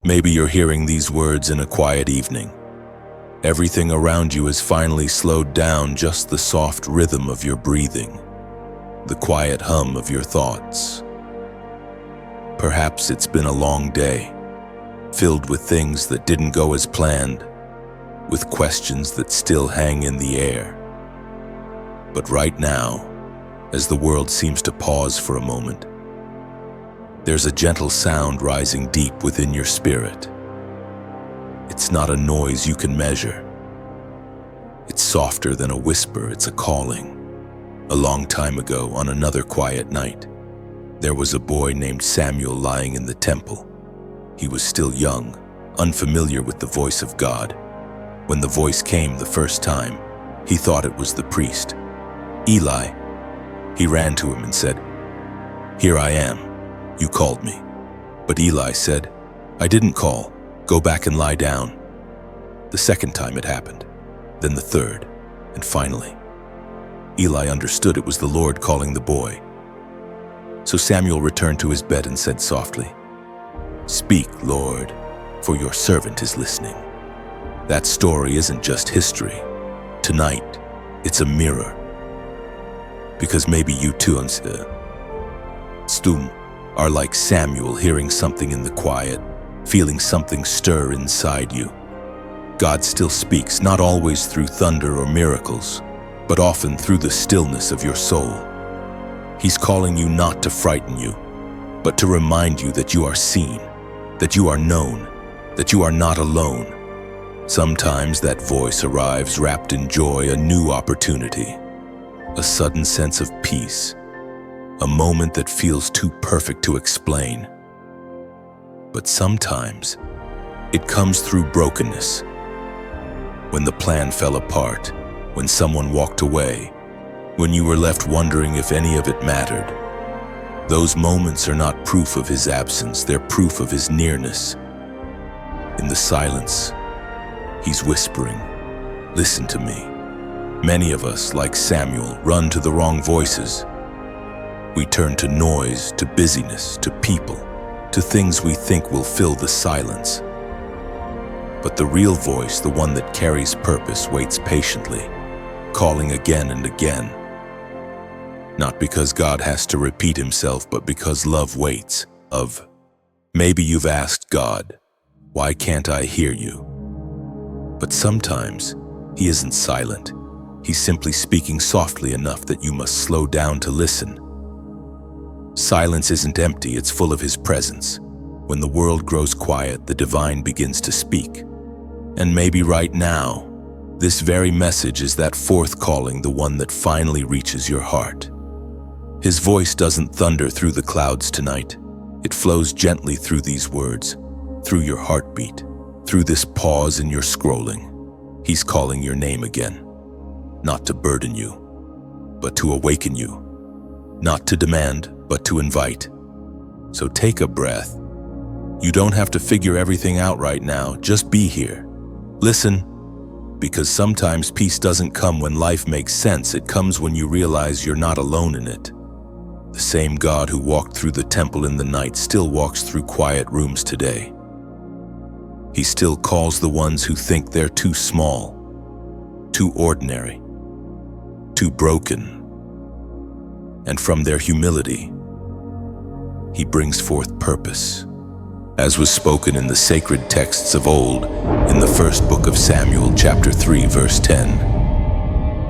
Maybe you're hearing these words in a quiet evening. Everything around you has finally slowed down, just the soft rhythm of your breathing, the quiet hum of your thoughts. Perhaps it's been a long day, filled with things that didn't go as planned, with questions that still hang in the air. But right now, as the world seems to pause for a moment, there's a gentle sound rising deep within your spirit. It's not a noise you can measure. It's softer than a whisper, it's a calling. A long time ago, on another quiet night, there was a boy named Samuel lying in the temple. He was still young, unfamiliar with the voice of God. When the voice came the first time, he thought it was the priest, Eli. He ran to him and said, "Here I am. You called me." But Eli said, "I didn't call. Go back and lie down." The second time it happened, then the third, and finally, Eli understood it was the Lord calling the boy. So Samuel returned to his bed and said softly, "Speak, Lord, for your servant is listening." That story isn't just history. Tonight, it's a mirror. Because maybe you too, are like Samuel, hearing something in the quiet, feeling something stir inside you. God still speaks, not always through thunder or miracles, but often through the stillness of your soul. He's calling you not to frighten you, but to remind you that you are seen, that you are known, that you are not alone. Sometimes that voice arrives wrapped in joy, a new opportunity, a sudden sense of peace, a moment that feels too perfect to explain. But sometimes it comes through brokenness. When the plan fell apart, when someone walked away, when you were left wondering if any of it mattered. Those moments are not proof of his absence, they're proof of his nearness. In the silence, he's whispering, "Listen to me." Many of us, like Samuel, run to the wrong voices. We turn to noise, to busyness, to people, to things we think will fill the silence. But the real voice, the one that carries purpose, waits patiently, calling again and again. Not because God has to repeat himself, but because love waits. Maybe you've asked God, "Why can't I hear you?" But sometimes he isn't silent. He's simply speaking softly enough that you must slow down to listen. Silence isn't empty, it's full of his presence. When the world grows quiet, the divine begins to speak. And maybe right now, this very message is that fourth calling, the one that finally reaches your heart. His voice doesn't thunder through the clouds tonight. It flows gently through these words, through your heartbeat, through this pause in your scrolling. He's calling your name again. Not to burden you, but to awaken you. Not to demand, but to invite. So take a breath. You don't have to figure everything out right now, just be here. Listen, because sometimes peace doesn't come when life makes sense, it comes when you realize you're not alone in it. The same God who walked through the temple in the night still walks through quiet rooms today. He still calls the ones who think they're too small, too ordinary, too broken. And from their humility, he brings forth purpose, as was spoken in the sacred texts of old, in the first book of Samuel, chapter 3, verse 10.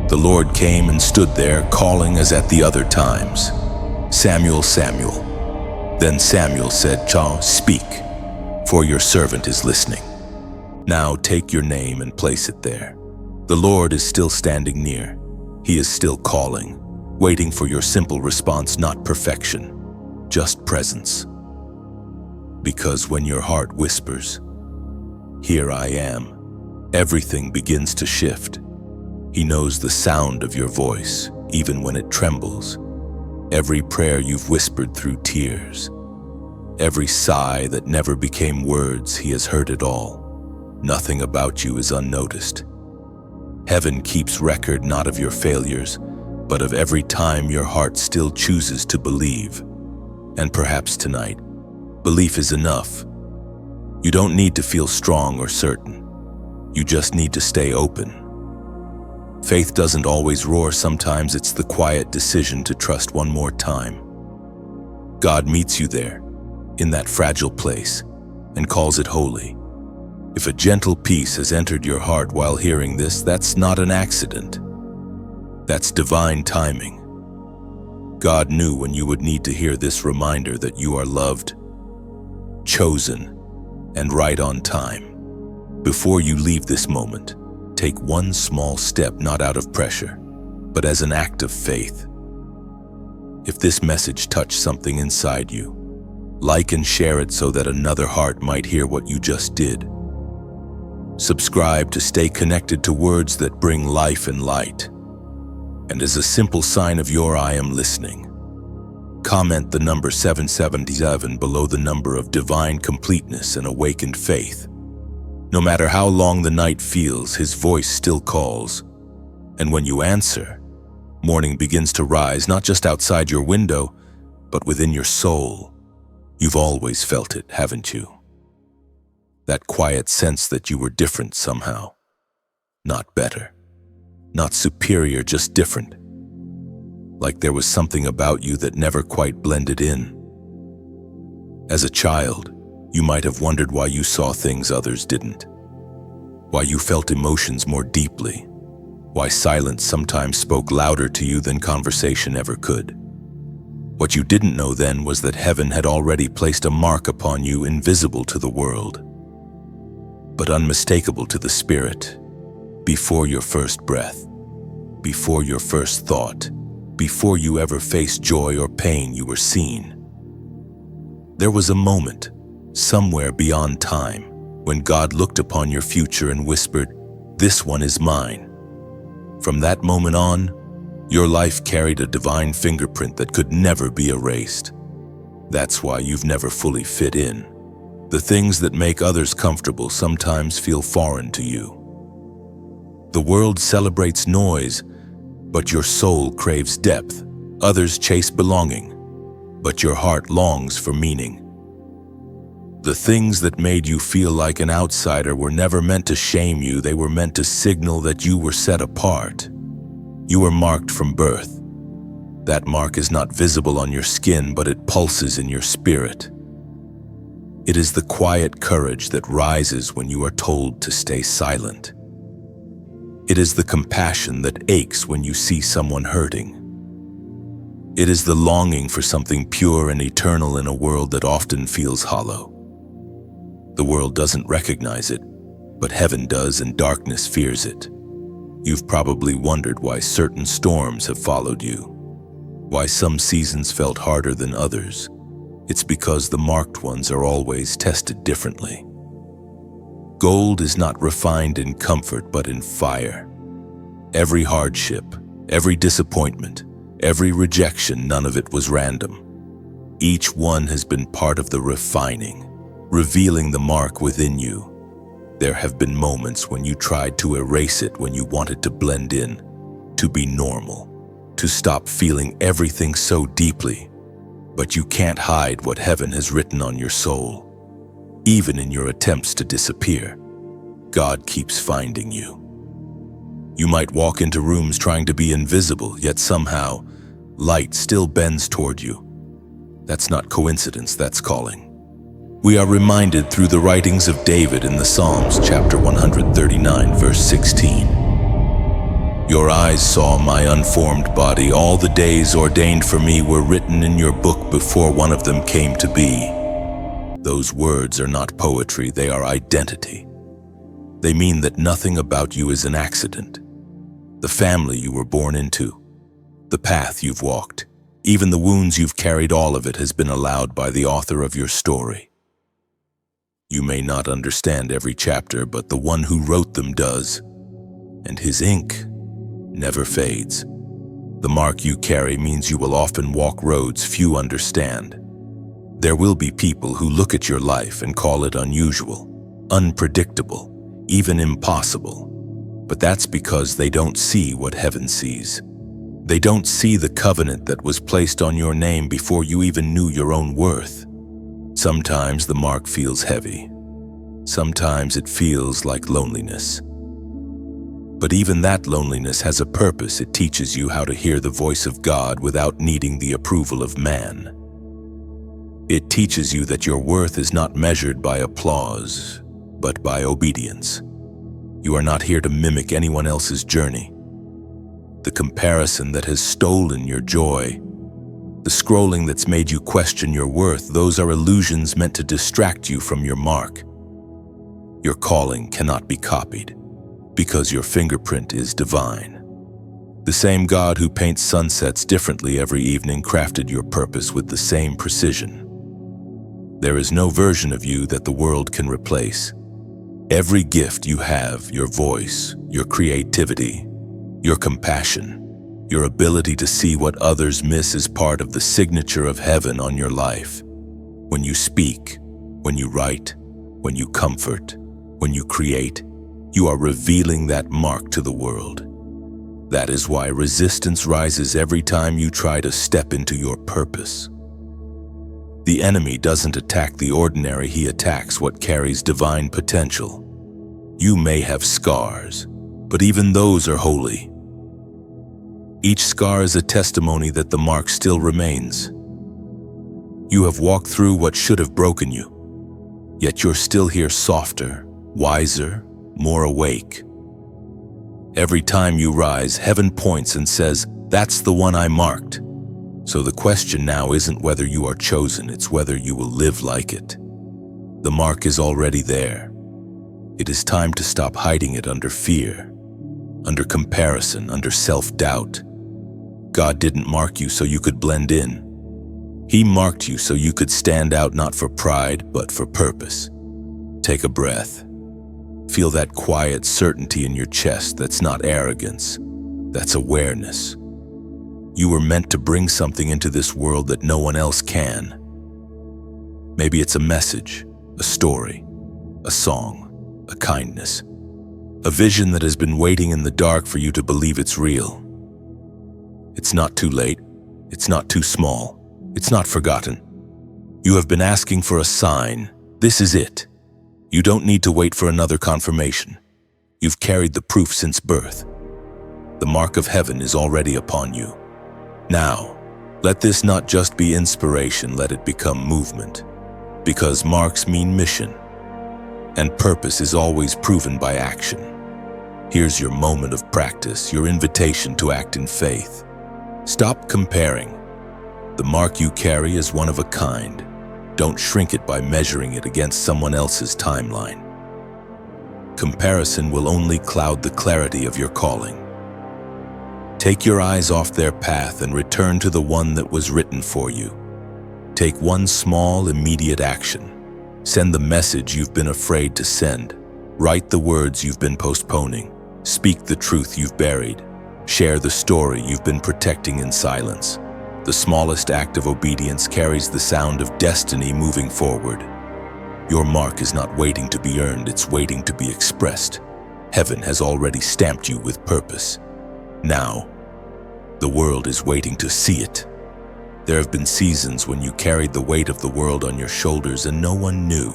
The Lord came and stood there, calling as at the other times, "Samuel, Samuel." Then Samuel said, "Speak, for your servant is listening." Now take your name and place it there. The Lord is still standing near. He is still calling, waiting for your simple response, not perfection, just presence. Because when your heart whispers, "Here I am," everything begins to shift. He knows the sound of your voice, even when it trembles. Every prayer you've whispered through tears. Every sigh that never became words, he has heard it all. Nothing about you is unnoticed. Heaven keeps record not of your failures, but of every time your heart still chooses to believe. And perhaps tonight, belief is enough. You don't need to feel strong or certain. You just need to stay open. Faith doesn't always roar. Sometimes it's the quiet decision to trust one more time. God meets you there, in that fragile place, and calls it holy. If a gentle peace has entered your heart while hearing this, that's not an accident. That's divine timing. God knew when you would need to hear this reminder that you are loved, chosen, and right on time. Before you leave this moment, take one small step, not out of pressure, but as an act of faith. If this message touched something inside you, like and share it so that another heart might hear what you just did. Subscribe to stay connected to words that bring life and light. And as a simple sign of your I am listening, comment the number 777 below the number of divine completeness and awakened faith. No matter how long the night feels, his voice still calls. And when you answer, morning begins to rise, not just outside your window, but within your soul. You've always felt it, haven't you? That quiet sense that you were different somehow. Not better, not superior, just different. Like there was something about you that never quite blended in. As a child, you might have wondered why you saw things others didn't, why you felt emotions more deeply, why silence sometimes spoke louder to you than conversation ever could. What you didn't know then was that heaven had already placed a mark upon you, invisible to the world, but unmistakable to the spirit. Before your first breath, before your first thought, before you ever faced joy or pain, you were seen. There was a moment, somewhere beyond time, when God looked upon your future and whispered, "This one is mine." From that moment on, your life carried a divine fingerprint that could never be erased. That's why you've never fully fit in. The things that make others comfortable sometimes feel foreign to you. The world celebrates noise, but your soul craves depth. Others chase belonging, but your heart longs for meaning. The things that made you feel like an outsider were never meant to shame you. They were meant to signal that you were set apart. You were marked from birth. That mark is not visible on your skin, but it pulses in your spirit. It is the quiet courage that rises when you are told to stay silent. It is the compassion that aches when you see someone hurting. It is the longing for something pure and eternal in a world that often feels hollow. The world doesn't recognize it, but heaven does, and darkness fears it. You've probably wondered why certain storms have followed you, why some seasons felt harder than others. It's because the marked ones are always tested differently. Gold is not refined in comfort, but in fire. Every hardship, every disappointment, every rejection, none of it was random. Each one has been part of the refining, revealing the mark within you. There have been moments when you tried to erase it, when you wanted to blend in, to be normal, to stop feeling everything so deeply. But you can't hide what heaven has written on your soul. Even in your attempts to disappear, God keeps finding you. You might walk into rooms trying to be invisible, yet somehow, light still bends toward you. That's not coincidence, that's calling. We are reminded through the writings of David in the Psalms, chapter 139, verse 16. Your eyes saw my unformed body. All the days ordained for me were written in your book before one of them came to be. Those words are not poetry, they are identity. They mean that nothing about you is an accident. The family you were born into, the path you've walked, even the wounds you've carried, all of it has been allowed by the author of your story. You may not understand every chapter, but the one who wrote them does, and his ink never fades. The mark you carry means you will often walk roads few understand. There will be people who look at your life and call it unusual, unpredictable, even impossible. But that's because they don't see what heaven sees. They don't see the covenant that was placed on your name before you even knew your own worth. Sometimes the mark feels heavy, Sometimes it feels like loneliness. But even that loneliness has a purpose. It teaches you how to hear the voice of God without needing the approval of man. It teaches you that your worth is not measured by applause, but by obedience. You are not here to mimic anyone else's journey. The comparison that has stolen your joy, the scrolling that's made you question your worth, those are illusions meant to distract you from your mark. Your calling cannot be copied, because your fingerprint is divine. The same God who paints sunsets differently every evening crafted your purpose with the same precision. There is no version of you that the world can replace. Every gift you have, your voice, your creativity, your compassion, your ability to see what others miss is part of the signature of heaven on your life. When you speak, when you write, when you comfort, when you create, you are revealing that mark to the world. That is why resistance rises every time you try to step into your purpose. The enemy doesn't attack the ordinary, he attacks what carries divine potential. You may have scars, but even those are holy. Each scar is a testimony that the mark still remains. You have walked through what should have broken you, yet you're still here softer, wiser, more awake. Every time you rise, heaven points and says, "That's the one I marked." So the question now isn't whether you are chosen, it's whether you will live like it. The mark is already there. It is time to stop hiding it under fear, under comparison, under self-doubt. God didn't mark you so you could blend in. He marked you so you could stand out, not for pride, but for purpose. Take a breath. Feel that quiet certainty in your chest. That's not arrogance. That's awareness. You were meant to bring something into this world that no one else can. Maybe it's a message, a story, a song, a kindness, a vision that has been waiting in the dark for you to believe it's real. It's not too late. It's not too small. It's not forgotten. You have been asking for a sign. This is it. You don't need to wait for another confirmation. You've carried the proof since birth. The mark of heaven is already upon you. Now, let this not just be inspiration, let it become movement. Because marks mean mission, and purpose is always proven by action. Here's your moment of practice, your invitation to act in faith. Stop comparing. The mark you carry is one of a kind. Don't shrink it by measuring it against someone else's timeline. Comparison will only cloud the clarity of your calling. Take your eyes off their path and return to the one that was written for you. Take one small, immediate action. Send the message you've been afraid to send. Write the words you've been postponing. Speak the truth you've buried. Share the story you've been protecting in silence. The smallest act of obedience carries the sound of destiny moving forward. Your mark is not waiting to be earned, it's waiting to be expressed. Heaven has already stamped you with purpose. Now, the world is waiting to see it. There have been seasons when you carried the weight of the world on your shoulders and no one knew.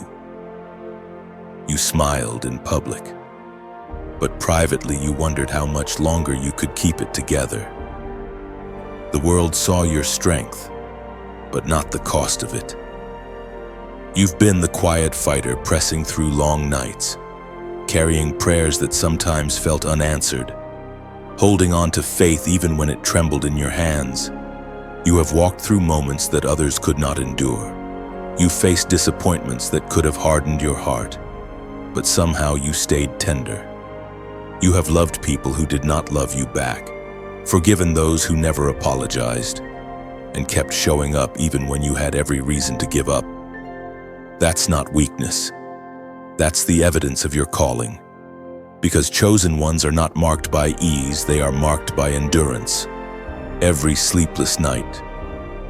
You smiled in public, but privately you wondered how much longer you could keep it together. The world saw your strength, but not the cost of it. You've been the quiet fighter pressing through long nights, carrying prayers that sometimes felt unanswered, holding on to faith even when it trembled in your hands. You have walked through moments that others could not endure. You faced disappointments that could have hardened your heart, but somehow you stayed tender. You have loved people who did not love you back, forgiven those who never apologized, and kept showing up even when you had every reason to give up. That's not weakness. That's the evidence of your calling. Because chosen ones are not marked by ease, they are marked by endurance. Every sleepless night,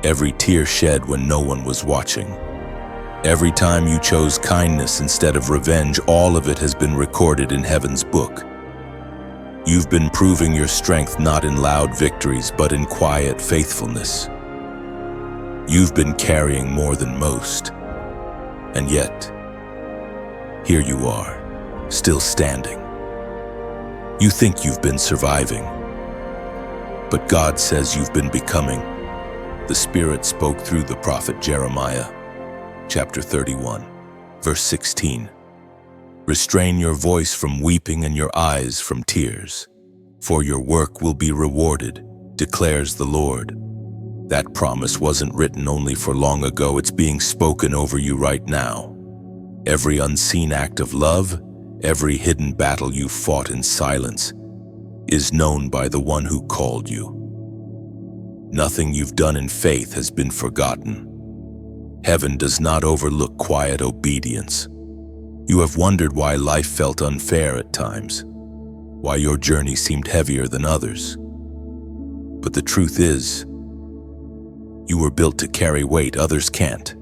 every tear shed when no one was watching, every time you chose kindness instead of revenge, all of it has been recorded in heaven's book. You've been proving your strength not in loud victories, but in quiet faithfulness. You've been carrying more than most, and yet, Here you are, still standing. You think you've been surviving, but God says you've been becoming. The Spirit spoke through the prophet Jeremiah, chapter 31, verse 16. Restrain your voice from weeping and your eyes from tears, for your work will be rewarded, declares the Lord. That promise wasn't written only for long ago, it's being spoken over you right now. Every unseen act of love, every hidden battle you fought in silence, is known by the one who called you. Nothing you've done in faith has been forgotten. Heaven does not overlook quiet obedience. You have wondered why life felt unfair at times, why your journey seemed heavier than others. But the truth is, you were built to carry weight others can't.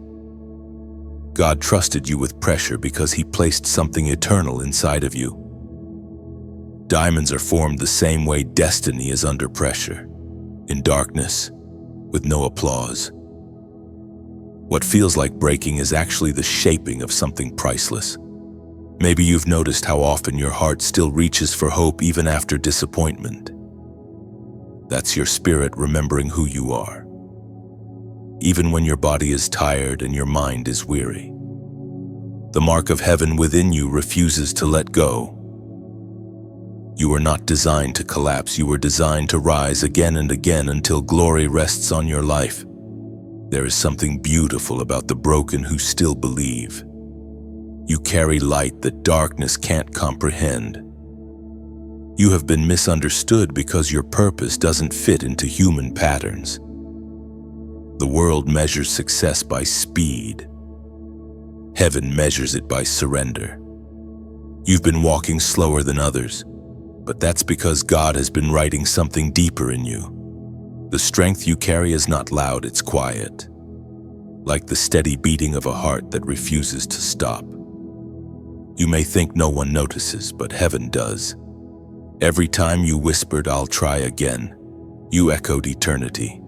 God trusted you with pressure because He placed something eternal inside of you. Diamonds are formed the same way destiny is under pressure, in darkness, with no applause. What feels like breaking is actually the shaping of something priceless. Maybe you've noticed how often your heart still reaches for hope even after disappointment. That's your spirit remembering who you are, even when your body is tired and your mind is weary. The mark of heaven within you refuses to let go. You were not designed to collapse, you were designed to rise again and again until glory rests on your life. There is something beautiful about the broken who still believe. You carry light that darkness can't comprehend. You have been misunderstood because your purpose doesn't fit into human patterns. The world measures success by speed. Heaven measures it by surrender. You've been walking slower than others, but that's because God has been writing something deeper in you. The strength you carry is not loud, it's quiet, like the steady beating of a heart that refuses to stop. You may think no one notices, but heaven does. Every time you whispered, "I'll try again," you echoed eternity.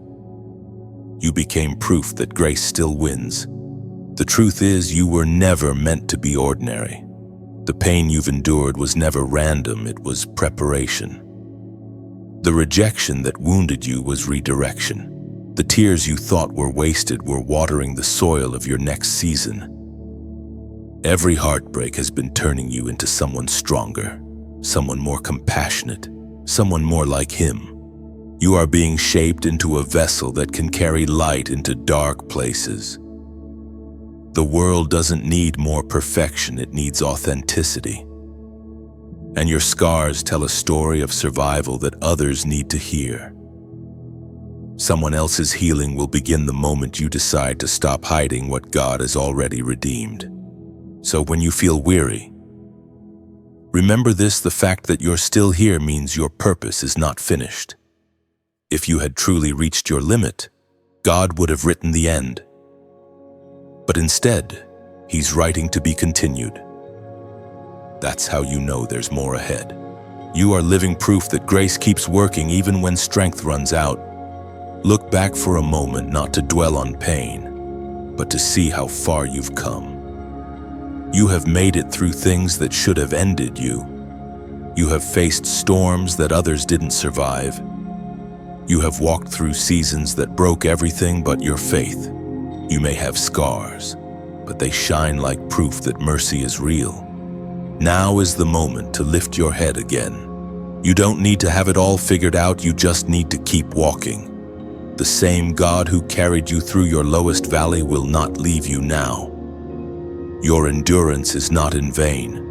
You became proof that grace still wins. The truth is, you were never meant to be ordinary. The pain you've endured was never random, it was preparation. The rejection that wounded you was redirection. The tears you thought were wasted were watering the soil of your next season. Every heartbreak has been turning you into someone stronger, someone more compassionate, someone more like Him. You are being shaped into a vessel that can carry light into dark places. The world doesn't need more perfection, it needs authenticity. And your scars tell a story of survival that others need to hear. Someone else's healing will begin the moment you decide to stop hiding what God has already redeemed. So when you feel weary, remember this: the fact that you're still here means your purpose is not finished. If you had truly reached your limit, God would have written the end. But instead, He's writing to be continued. That's how you know there's more ahead. You are living proof that grace keeps working even when strength runs out. Look back for a moment, not to dwell on pain, but to see how far you've come. You have made it through things that should have ended you. You have faced storms that others didn't survive. You have walked through seasons that broke everything but your faith. You may have scars, but they shine like proof that mercy is real. Now is the moment to lift your head again. You don't need to have it all figured out, you just need to keep walking. The same God who carried you through your lowest valley will not leave you now. Your endurance is not in vain.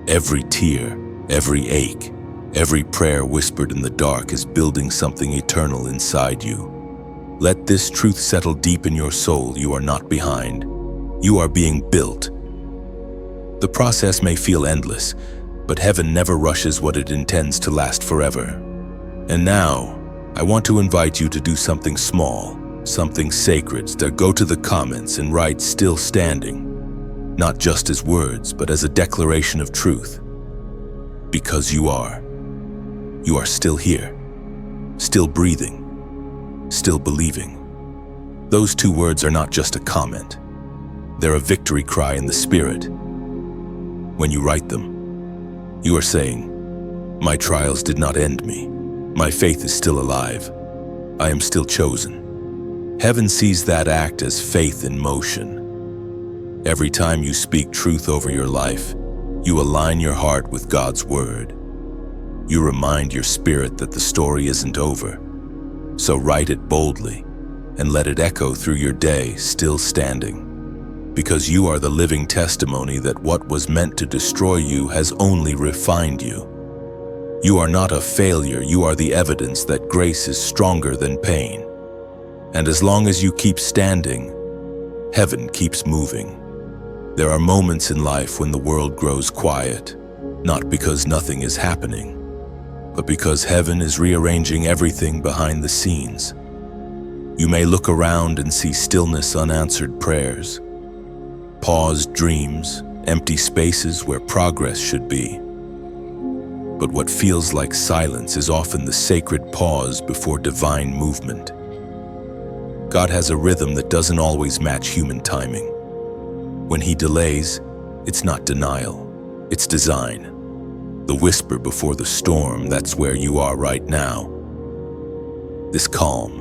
Every tear, every ache, every prayer whispered in the dark is building something eternal inside you. Let this truth settle deep in your soul. You are not behind. You are being built. The process may feel endless, but heaven never rushes what it intends to last forever. And now, I want to invite you to do something small, something sacred. To go to the comments and write "still standing," not just as words, but as a declaration of truth. Because you are still here, still breathing, still believing. Those two words are not just a comment. They're a victory cry in the spirit. When you write them, you are saying, "My trials did not end me. My faith is still alive. I am still chosen." Heaven sees that act as faith in motion. Every time you speak truth over your life, you align your heart with God's word. You remind your spirit that the story isn't over. So write it boldly and let it echo through your day, still standing. Because you are the living testimony that what was meant to destroy you has only refined you. You are not a failure, you are the evidence that grace is stronger than pain. And as long as you keep standing, heaven keeps moving. There are moments in life when the world grows quiet, not because nothing is happening, but because heaven is rearranging everything behind the scenes. You may look around and see stillness, unanswered prayers, paused dreams, empty spaces where progress should be. But what feels like silence is often the sacred pause before divine movement. God has a rhythm that doesn't always match human timing. When He delays, it's not denial, it's design. The whisper before the storm, that's where you are right now. This calm,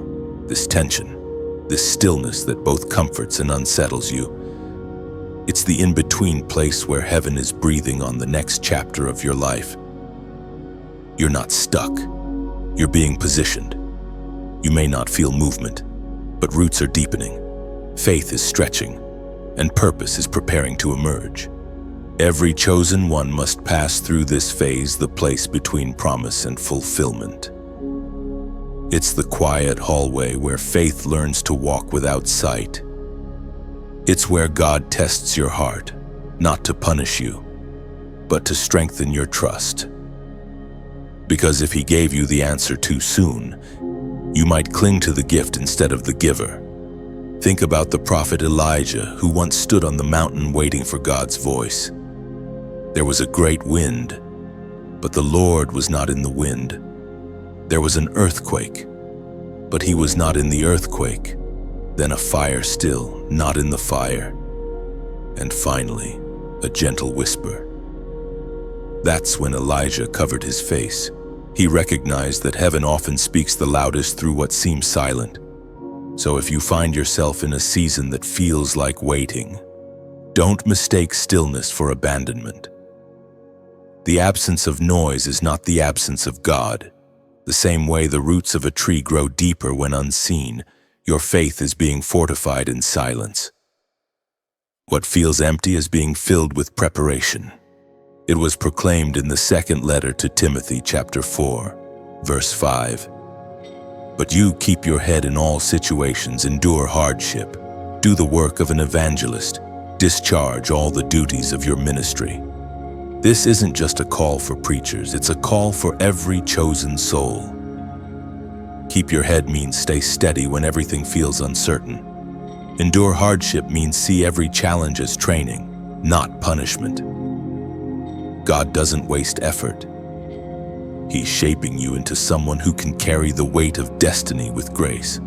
this tension, this stillness that both comforts and unsettles you. It's the in-between place where heaven is breathing on the next chapter of your life. You're not stuck. You're being positioned. You may not feel movement, but roots are deepening. Faith is stretching, and purpose is preparing to emerge. Every chosen one must pass through this phase, the place between promise and fulfillment. It's the quiet hallway where faith learns to walk without sight. It's where God tests your heart, not to punish you, but to strengthen your trust. Because if He gave you the answer too soon, you might cling to the gift instead of the giver. Think about the prophet Elijah, who once stood on the mountain waiting for God's voice. There was a great wind, but the Lord was not in the wind. There was an earthquake, but He was not in the earthquake. Then a fire still, not in the fire. And finally, a gentle whisper. That's when Elijah covered his face. He recognized that heaven often speaks the loudest through what seems silent. So if you find yourself in a season that feels like waiting, don't mistake stillness for abandonment. The absence of noise is not the absence of God. The same way the roots of a tree grow deeper when unseen, your faith is being fortified in silence. What feels empty is being filled with preparation. It was proclaimed in the second letter to Timothy, chapter 4, verse 5. But you keep your head in all situations, endure hardship, do the work of an evangelist, discharge all the duties of your ministry. This isn't just a call for preachers, it's a call for every chosen soul. Keep your head means stay steady when everything feels uncertain. Endure hardship means see every challenge as training, not punishment. God doesn't waste effort. He's shaping you into someone who can carry the weight of destiny with grace.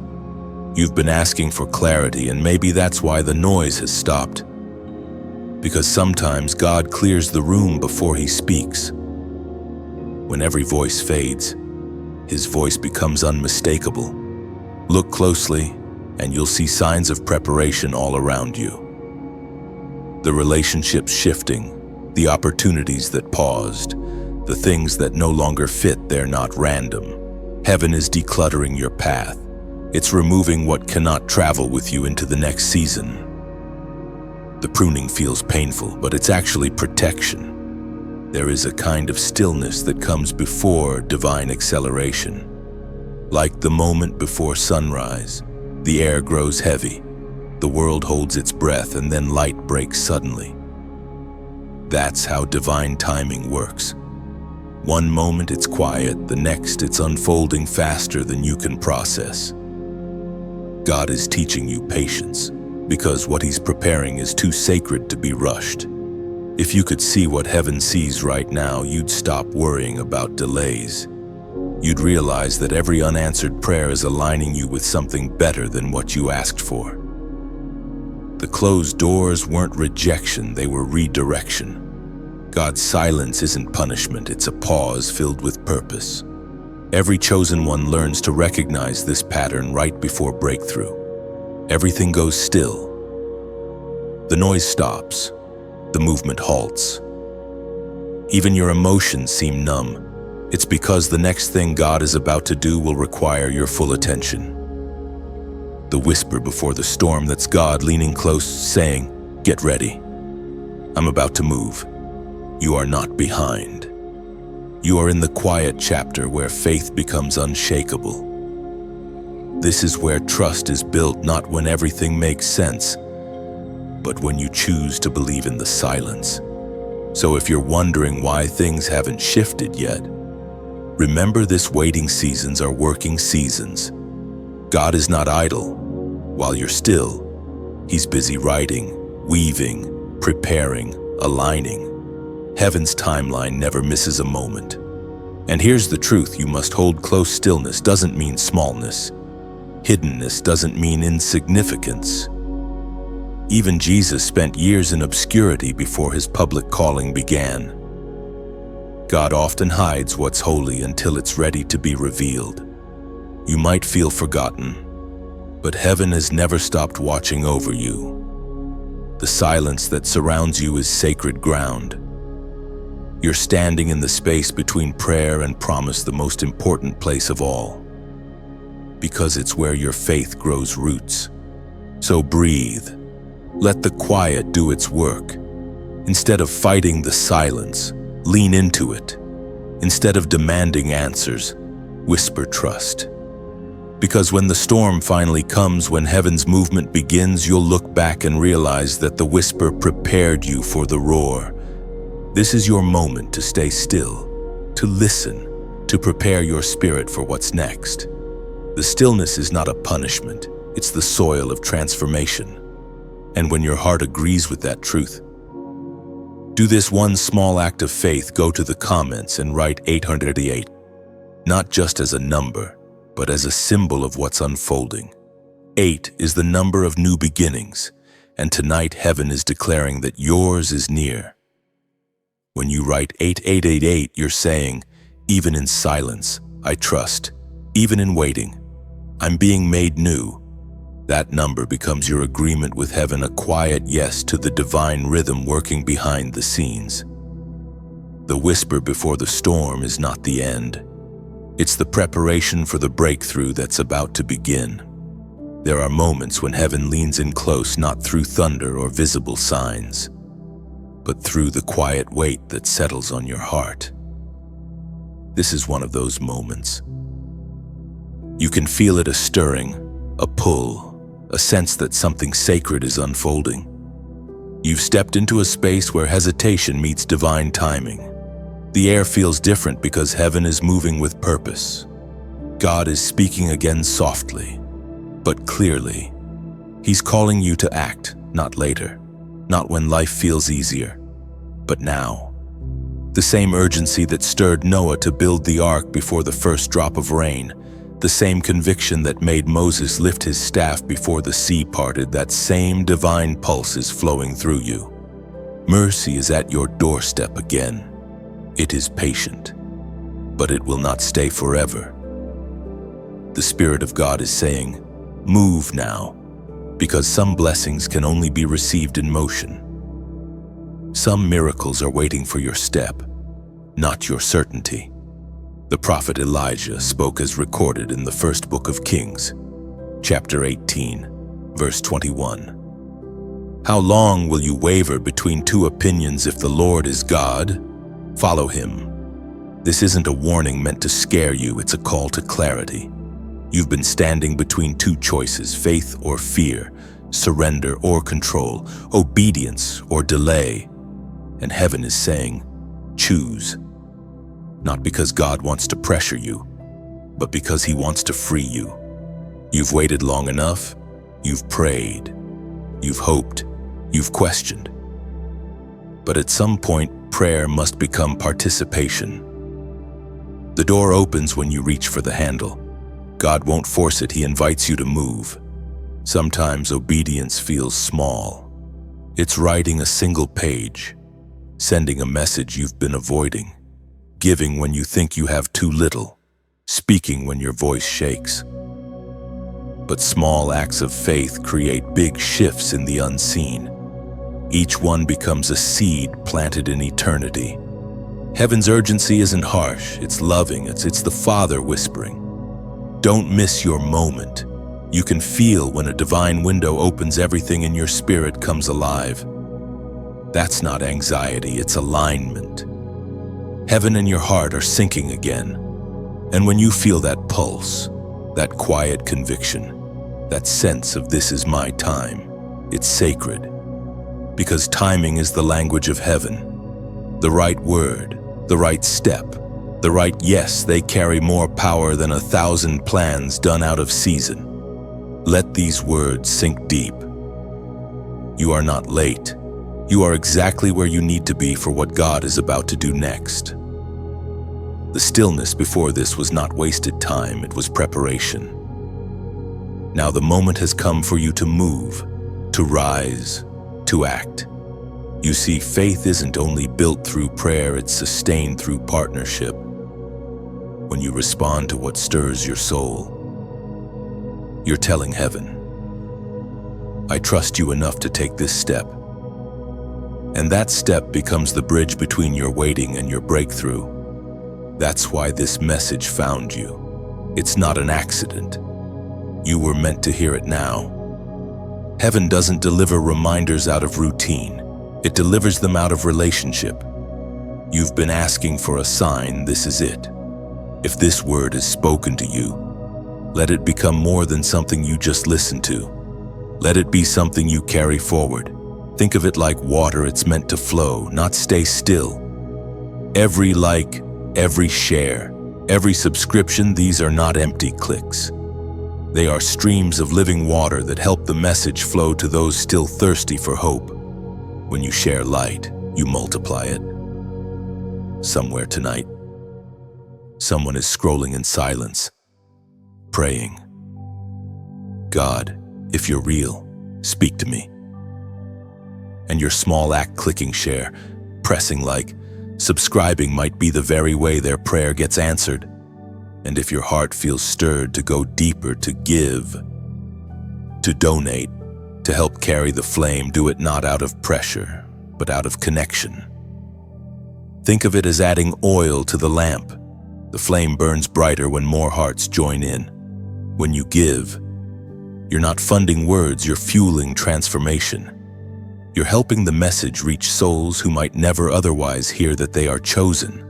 You've been asking for clarity, and maybe that's why the noise has stopped. Because sometimes God clears the room before He speaks. When every voice fades, His voice becomes unmistakable. Look closely, and you'll see signs of preparation all around you. The relationships shifting, the opportunities that paused, the things that no longer fit, they're not random. Heaven is decluttering your path. It's removing what cannot travel with you into the next season. The pruning feels painful, but it's actually protection. There is a kind of stillness that comes before divine acceleration. Like the moment before sunrise, the air grows heavy, the world holds its breath, and then light breaks suddenly. That's how divine timing works. One moment it's quiet, the next it's unfolding faster than you can process. God is teaching you patience, because what He's preparing is too sacred to be rushed. If you could see what heaven sees right now, you'd stop worrying about delays. You'd realize that every unanswered prayer is aligning you with something better than what you asked for. The closed doors weren't rejection, they were redirection. God's silence isn't punishment, it's a pause filled with purpose. Every chosen one learns to recognize this pattern right before breakthrough. Everything goes still. The noise stops. The movement halts. Even your emotions seem numb. It's because the next thing God is about to do will require your full attention. The whisper before the storm, that's God leaning close, saying, "Get ready. I'm about to move. You are not behind." You are in the quiet chapter where faith becomes unshakable. This is where trust is built, not when everything makes sense, but when you choose to believe in the silence. So if you're wondering why things haven't shifted yet, remember this: waiting seasons are working seasons. God is not idle. While you're still, He's busy writing, weaving, preparing, aligning. Heaven's timeline never misses a moment. And here's the truth you must hold close: stillness doesn't mean smallness. Hiddenness doesn't mean insignificance. Even Jesus spent years in obscurity before His public calling began. God often hides what's holy until it's ready to be revealed. You might feel forgotten, but heaven has never stopped watching over you. The silence that surrounds you is sacred ground. You're standing in the space between prayer and promise, the most important place of all, because it's where your faith grows roots. So breathe. Let the quiet do its work. Instead of fighting the silence, lean into it. Instead of demanding answers, whisper trust. Because when the storm finally comes, when heaven's movement begins, you'll look back and realize that the whisper prepared you for the roar. This is your moment to stay still, to listen, to prepare your spirit for what's next. The stillness is not a punishment, it's the soil of transformation. And when your heart agrees with that truth, do this one small act of faith: go to the comments and write 888, not just as a number, but as a symbol of what's unfolding. 8 is the number of new beginnings, and tonight heaven is declaring that yours is near. When you write 8888, you're saying, even in silence, I trust. Even in waiting, I'm being made new. That number becomes your agreement with heaven, a quiet yes to the divine rhythm working behind the scenes. The whisper before the storm is not the end. It's the preparation for the breakthrough that's about to begin. There are moments when heaven leans in close, not through thunder or visible signs, but through the quiet weight that settles on your heart. This is one of those moments. You can feel it: a stirring, a pull, a sense that something sacred is unfolding. You've stepped into a space where hesitation meets divine timing. The air feels different because heaven is moving with purpose. God is speaking again softly, but clearly. He's calling you to act, not later, not when life feels easier, but now. The same urgency that stirred Noah to build the ark before the first drop of rain, the same conviction that made Moses lift his staff before the sea parted, that same divine pulse is flowing through you. Mercy is at your doorstep again. It is patient, but it will not stay forever. The Spirit of God is saying, move now, because some blessings can only be received in motion. Some miracles are waiting for your step, not your certainty. The prophet Elijah spoke as recorded in the first book of Kings, chapter 18, verse 21. How long will you waver between two opinions? If the Lord is God, follow Him. This isn't a warning meant to scare you, it's a call to clarity. You've been standing between two choices: faith or fear, surrender or control, obedience or delay. And heaven is saying, choose. Not because God wants to pressure you, but because He wants to free you. You've waited long enough. You've prayed. You've hoped. You've questioned. But at some point, prayer must become participation. The door opens when you reach for the handle. God won't force it, He invites you to move. Sometimes obedience feels small. It's writing a single page, sending a message you've been avoiding, giving when you think you have too little, speaking when your voice shakes. But small acts of faith create big shifts in the unseen. Each one becomes a seed planted in eternity. Heaven's urgency isn't harsh, it's loving, it's the Father whispering. Don't miss your moment. You can feel when a divine window opens, everything in your spirit comes alive. That's not anxiety, it's alignment. Heaven and your heart are syncing again. And when you feel that pulse, that quiet conviction, that sense of this is my time, it's sacred. Because timing is the language of heaven. The right word, the right step, the right yes, they carry more power than 1,000 plans done out of season. Let these words sink deep. You are not late. You are exactly where you need to be for what God is about to do next. The stillness before this was not wasted time, it was preparation. Now the moment has come for you to move, to rise, to act. You see, faith isn't only built through prayer, it's sustained through partnership. When you respond to what stirs your soul, you're telling heaven, I trust you enough to take this step. And that step becomes the bridge between your waiting and your breakthrough. That's why this message found you. It's not an accident. You were meant to hear it now. Heaven doesn't deliver reminders out of routine. It delivers them out of relationship. You've been asking for a sign, this is it. If this word is spoken to you, let it become more than something you just listen to. Let it be something you carry forward. Think of it like water, it's meant to flow, not stay still. Every like, every share, every subscription, these are not empty clicks. They are streams of living water that help the message flow to those still thirsty for hope. When you share light, you multiply it. Somewhere tonight, someone is scrolling in silence, praying, God, if you're real, speak to me. And your small act, clicking share, pressing like, subscribing might be the very way their prayer gets answered. And if your heart feels stirred to go deeper, to give, to donate, to help carry the flame, do it not out of pressure, but out of connection. Think of it as adding oil to the lamp. The flame burns brighter when more hearts join in. When you give, you're not funding words, you're fueling transformation. You're helping the message reach souls who might never otherwise hear that they are chosen,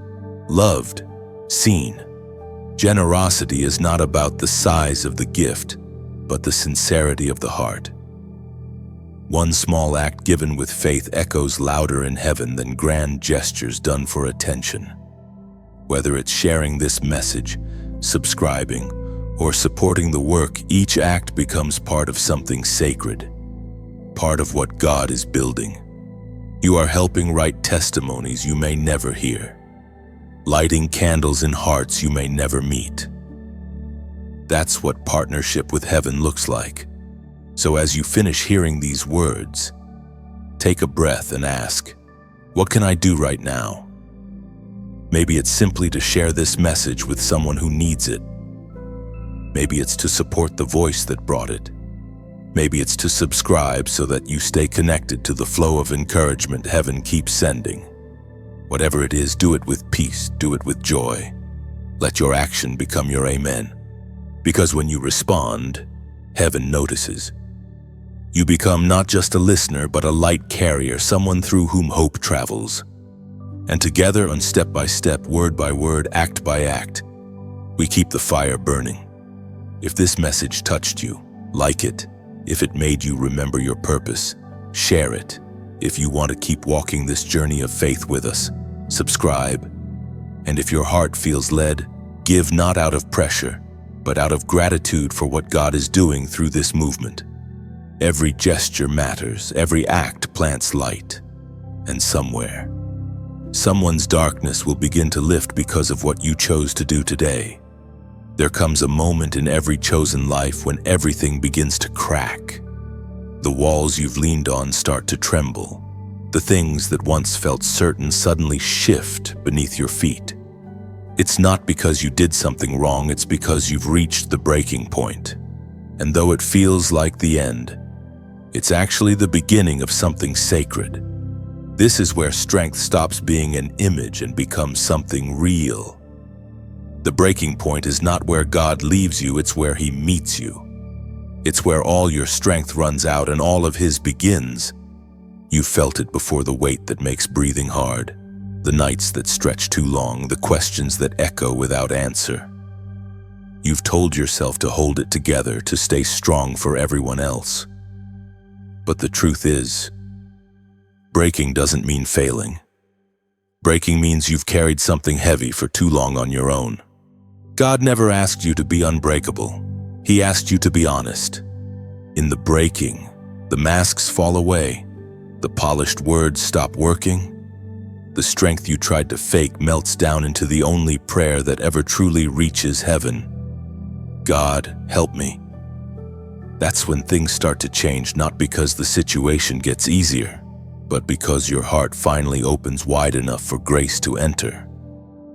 loved, seen. Generosity is not about the size of the gift, but the sincerity of the heart. One small act given with faith echoes louder in heaven than grand gestures done for attention. Whether it's sharing this message, subscribing, or supporting the work, each act becomes part of something sacred, part of what God is building. You are helping write testimonies you may never hear, lighting candles in hearts you may never meet. That's what partnership with heaven looks like. So as you finish hearing these words, take a breath and ask, what can I do right now? Maybe it's simply to share this message with someone who needs it. Maybe it's to support the voice that brought it. Maybe it's to subscribe so that you stay connected to the flow of encouragement heaven keeps sending. Whatever it is, do it with peace, do it with joy. Let your action become your amen. Because when you respond, heaven notices. You become not just a listener, but a light carrier, someone through whom hope travels. And together, on step by step, word by word, act by act, we keep the fire burning. If this message touched you, like it. If it made you remember your purpose, share it. If you want to keep walking this journey of faith with us, subscribe. And if your heart feels led, give not out of pressure, but out of gratitude for what God is doing through this movement. Every gesture matters, every act plants light. And somewhere, someone's darkness will begin to lift because of what you chose to do today. There comes a moment in every chosen life when everything begins to crack. The walls you've leaned on start to tremble. The things that once felt certain suddenly shift beneath your feet. It's not because you did something wrong, it's because you've reached the breaking point. And though it feels like the end, it's actually the beginning of something sacred. This is where strength stops being an image and becomes something real. The breaking point is not where God leaves you, it's where He meets you. It's where all your strength runs out and all of His begins. You felt it before, the weight that makes breathing hard, the nights that stretch too long, the questions that echo without answer. You've told yourself to hold it together, to stay strong for everyone else. But the truth is, breaking doesn't mean failing. Breaking means you've carried something heavy for too long on your own. God never asked you to be unbreakable. He asked you to be honest. In the breaking, the masks fall away. The polished words stop working. The strength you tried to fake melts down into the only prayer that ever truly reaches heaven. God, help me. That's when things start to change, not because the situation gets easier, but because your heart finally opens wide enough for grace to enter.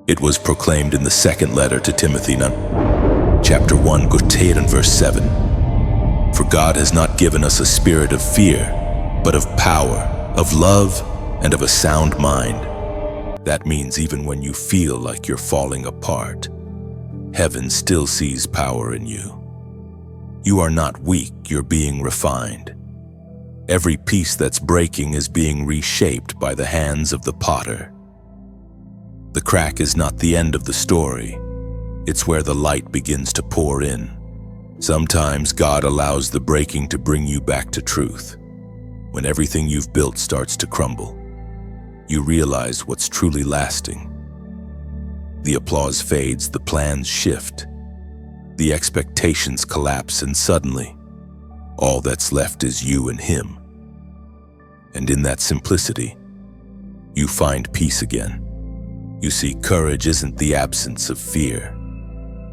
It was proclaimed in the second letter to Timothy, chapter 1, verse 7. For God has not given us a spirit of fear, but of power, of love, and of a sound mind. That means even when you feel like you're falling apart, heaven still sees power in you. You are not weak, you're being refined. Every piece that's breaking is being reshaped by the hands of the potter. The crack is not the end of the story. It's where the light begins to pour in. Sometimes God allows the breaking to bring you back to truth. When everything you've built starts to crumble, you realize what's truly lasting. The applause fades, the plans shift, the expectations collapse, and suddenly, all that's left is you and Him. And in that simplicity, you find peace again. You see, courage isn't the absence of fear.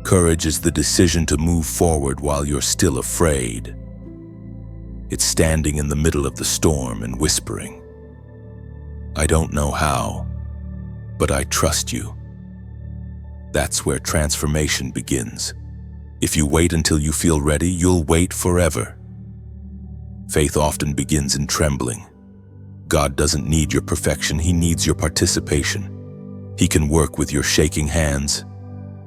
Courage is the decision to move forward while you're still afraid. It's standing in the middle of the storm and whispering, I don't know how, but I trust you. That's where transformation begins. If you wait until you feel ready, you'll wait forever. Faith often begins in trembling. God doesn't need your perfection, He needs your participation. He can work with your shaking hands.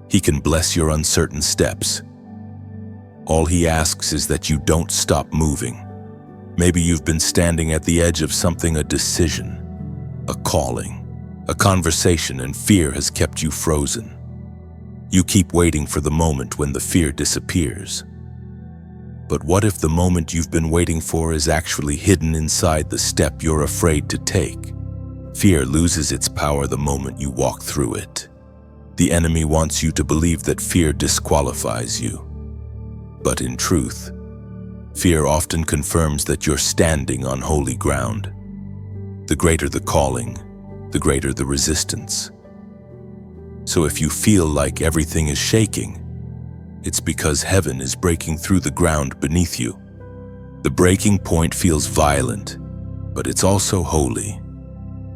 He can bless your uncertain steps. All He asks is that you don't stop moving. Maybe you've been standing at the edge of something, a decision, a calling, a conversation, and fear has kept you frozen. You keep waiting for the moment when the fear disappears. But what if the moment you've been waiting for is actually hidden inside the step you're afraid to take? Fear loses its power the moment you walk through it. The enemy wants you to believe that fear disqualifies you. But in truth, fear often confirms that you're standing on holy ground. The greater the calling, the greater the resistance. So if you feel like everything is shaking, it's because heaven is breaking through the ground beneath you. The breaking point feels violent, but it's also holy.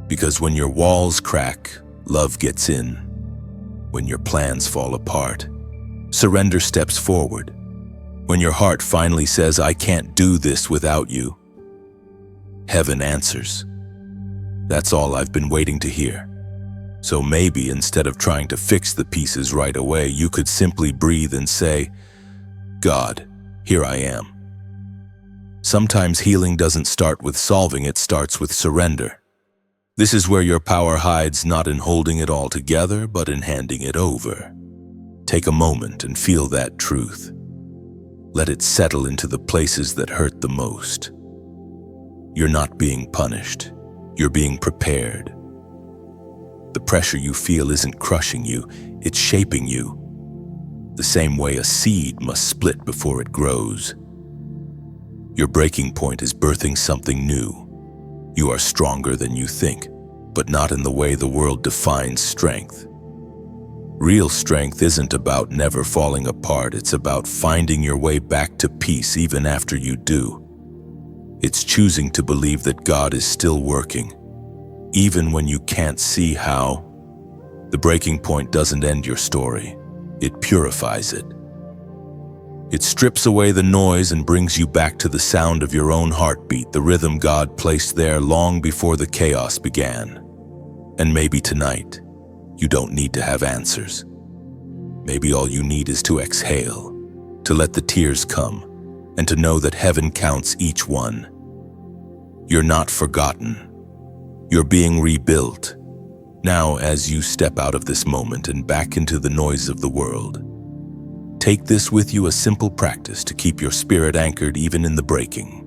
Because when your walls crack, love gets in. When your plans fall apart, surrender steps forward. When your heart finally says, I can't do this without you, heaven answers. That's all I've been waiting to hear. So maybe instead of trying to fix the pieces right away, you could simply breathe and say, God, here I am. Sometimes healing doesn't start with solving, it starts with surrender. This is where your power hides, not in holding it all together, but in handing it over. Take a moment and feel that truth. Let it settle into the places that hurt the most. You're not being punished. You're being prepared. The pressure you feel isn't crushing you, it's shaping you. The same way a seed must split before it grows. Your breaking point is birthing something new. You are stronger than you think, but not in the way the world defines strength. Real strength isn't about never falling apart, it's about finding your way back to peace even after you do. It's choosing to believe that God is still working, even when you can't see how. The breaking point doesn't end your story. It purifies it. It strips away the noise and brings you back to the sound of your own heartbeat, the rhythm God placed there long before the chaos began. And maybe tonight, you don't need to have answers. Maybe all you need is to exhale, to let the tears come, and to know that heaven counts each one. You're not forgotten. You're being rebuilt. Now, as you step out of this moment and back into the noise of the world, take this with you, a simple practice to keep your spirit anchored even in the breaking.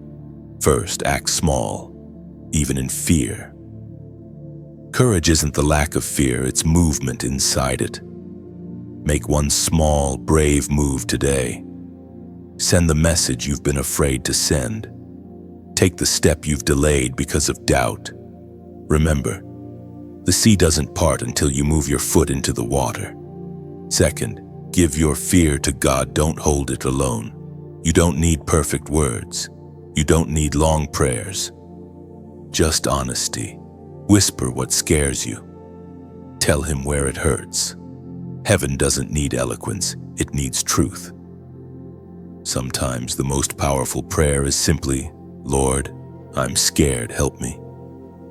First, act small, even in fear. Courage isn't the lack of fear, it's movement inside it. Make one small, brave move today. Send the message you've been afraid to send. Take the step you've delayed because of doubt. Remember, the sea doesn't part until you move your foot into the water. Second, give your fear to God. Don't hold it alone. You don't need perfect words. You don't need long prayers. Just honesty. Whisper what scares you. Tell him where it hurts. Heaven doesn't need eloquence, it needs truth. Sometimes the most powerful prayer is simply, "Lord, I'm scared, help me."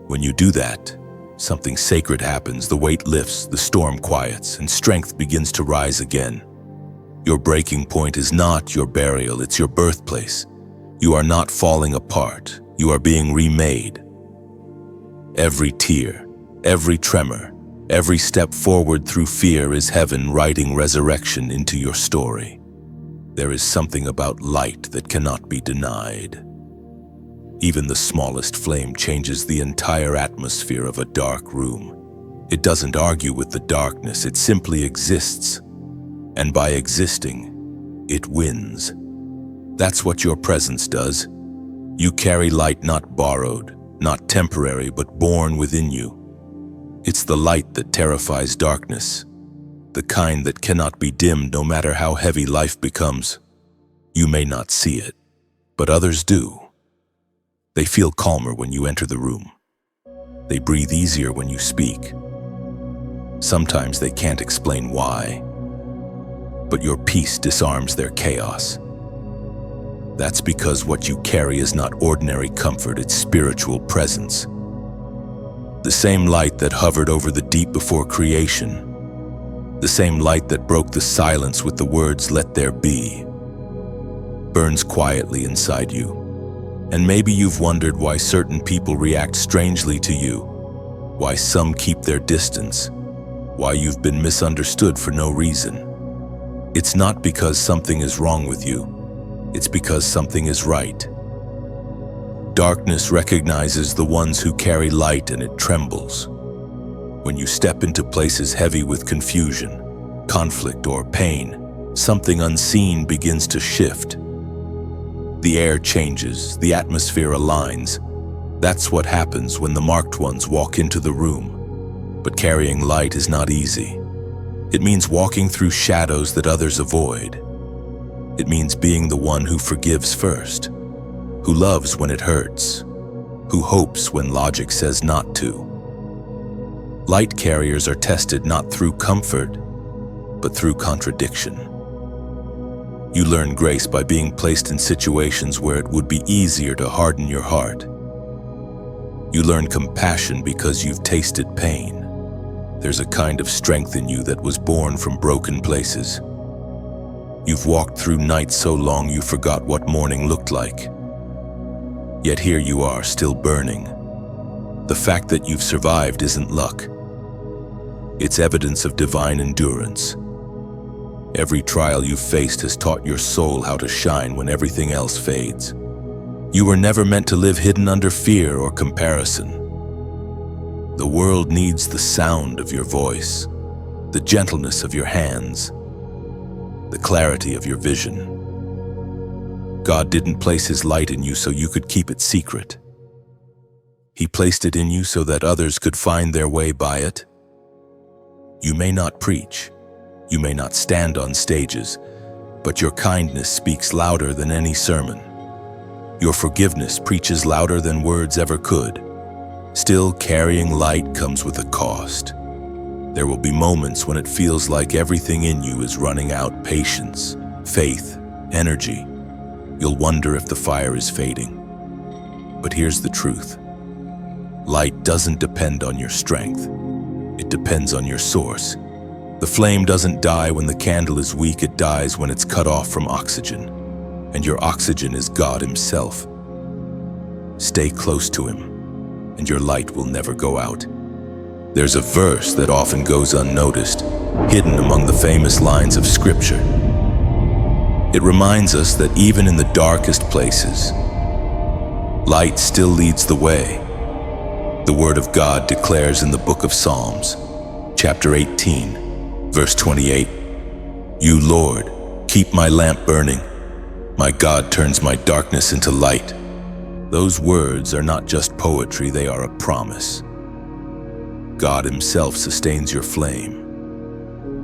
When you do that, something sacred happens. The weight lifts, the storm quiets, and strength begins to rise again. Your breaking point is not your burial, it's your birthplace. You are not falling apart, you are being remade. Every tear, every tremor, every step forward through fear is heaven writing resurrection into your story. There is something about light that cannot be denied. Even the smallest flame changes the entire atmosphere of a dark room. It doesn't argue with the darkness, it simply exists. And by existing, it wins. That's what your presence does. You carry light not borrowed, not temporary, but born within you. It's the light that terrifies darkness, the kind that cannot be dimmed no matter how heavy life becomes. You may not see it, but others do. They feel calmer when you enter the room. They breathe easier when you speak. Sometimes they can't explain why, but your peace disarms their chaos. That's because what you carry is not ordinary comfort, it's spiritual presence. The same light that hovered over the deep before creation, the same light that broke the silence with the words, "Let there be," burns quietly inside you. And maybe you've wondered why certain people react strangely to you, why some keep their distance, why you've been misunderstood for no reason. It's not because something is wrong with you, it's because something is right. Darkness recognizes the ones who carry light and it trembles. When you step into places heavy with confusion, conflict, or pain, something unseen begins to shift. The air changes, the atmosphere aligns. That's what happens when the marked ones walk into the room. But carrying light is not easy. It means walking through shadows that others avoid. It means being the one who forgives first, who loves when it hurts, who hopes when logic says not to. Light carriers are tested not through comfort, but through contradiction. You learn grace by being placed in situations where it would be easier to harden your heart. You learn compassion because you've tasted pain. There's a kind of strength in you that was born from broken places. You've walked through nights so long you forgot what morning looked like. Yet here you are, still burning. The fact that you've survived isn't luck. It's evidence of divine endurance. Every trial you've faced has taught your soul how to shine when everything else fades. You were never meant to live hidden under fear or comparison. The world needs the sound of your voice, the gentleness of your hands, the clarity of your vision. God didn't place His light in you so you could keep it secret. He placed it in you so that others could find their way by it. You may not preach, you may not stand on stages, but your kindness speaks louder than any sermon. Your forgiveness preaches louder than words ever could. Still, carrying light comes with a cost. There will be moments when it feels like everything in you is running out: patience, faith, energy. You'll wonder if the fire is fading. But here's the truth. Light doesn't depend on your strength. It depends on your source. The flame doesn't die when the candle is weak, it dies when it's cut off from oxygen. And your oxygen is God Himself. Stay close to Him, and your light will never go out. There's a verse that often goes unnoticed, hidden among the famous lines of Scripture. It reminds us that even in the darkest places, light still leads the way. The Word of God declares in the book of Psalms, chapter 18, verse 28, "You, Lord, keep my lamp burning. My God turns my darkness into light." Those words are not just poetry, they are a promise. God Himself sustains your flame.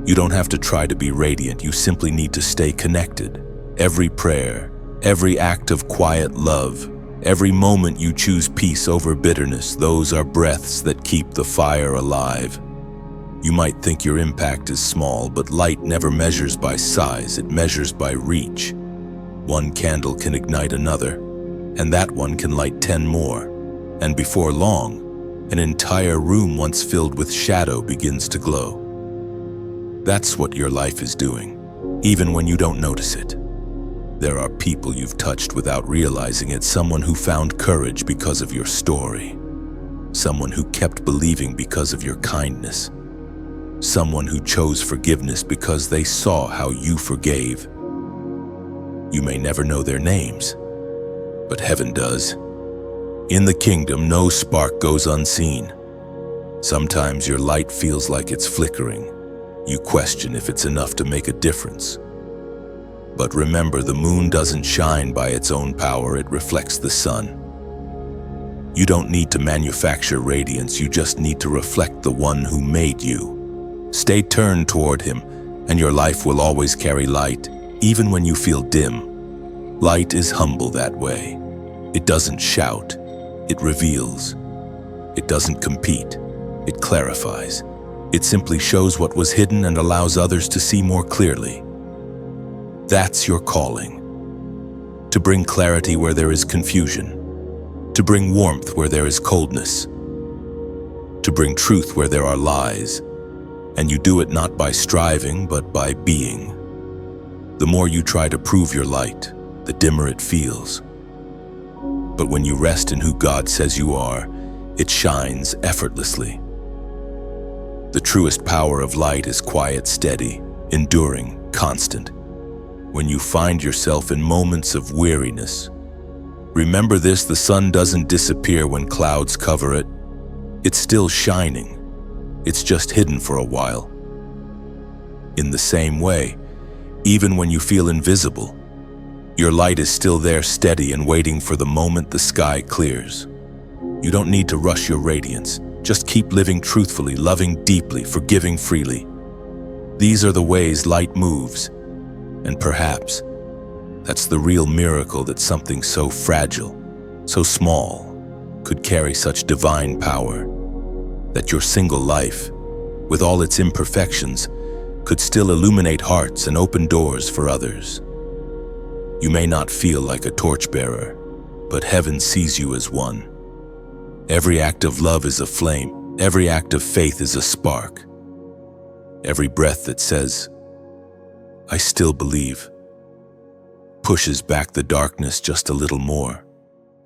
You don't have to try to be radiant, you simply need to stay connected. Every prayer, every act of quiet love, every moment you choose peace over bitterness, those are breaths that keep the fire alive. You might think your impact is small, but light never measures by size, it measures by reach. One candle can ignite another, and that one can light 10 more. And before long, an entire room once filled with shadow begins to glow. That's what your life is doing, even when you don't notice it. There are people you've touched without realizing it, someone who found courage because of your story, someone who kept believing because of your kindness, someone who chose forgiveness because they saw how you forgave. You may never know their names, but heaven does. In the kingdom, no spark goes unseen. Sometimes your light feels like it's flickering. You question if it's enough to make a difference. But remember, the moon doesn't shine by its own power, it reflects the sun. You don't need to manufacture radiance, you just need to reflect the one who made you. Stay turned toward Him, and your life will always carry light, even when you feel dim. Light is humble that way. It doesn't shout, it reveals. It doesn't compete, it clarifies. It simply shows what was hidden and allows others to see more clearly. That's your calling. To bring clarity where there is confusion. To bring warmth where there is coldness. To bring truth where there are lies. And you do it not by striving, but by being. The more you try to prove your light, the dimmer it feels. But when you rest in who God says you are, it shines effortlessly. The truest power of light is quiet, steady, enduring, constant. When you find yourself in moments of weariness, remember this: the sun doesn't disappear when clouds cover it. It's still shining. It's just hidden for a while. In the same way, even when you feel invisible, your light is still there, steady and waiting for the moment the sky clears. You don't need to rush your radiance. Just keep living truthfully, loving deeply, forgiving freely. These are the ways light moves. And perhaps that's the real miracle, that something so fragile, so small, could carry such divine power. That your single life, with all its imperfections, could still illuminate hearts and open doors for others. You may not feel like a torchbearer, but heaven sees you as one. Every act of love is a flame. Every act of faith is a spark. Every breath that says, "I still believe," pushes back the darkness just a little more.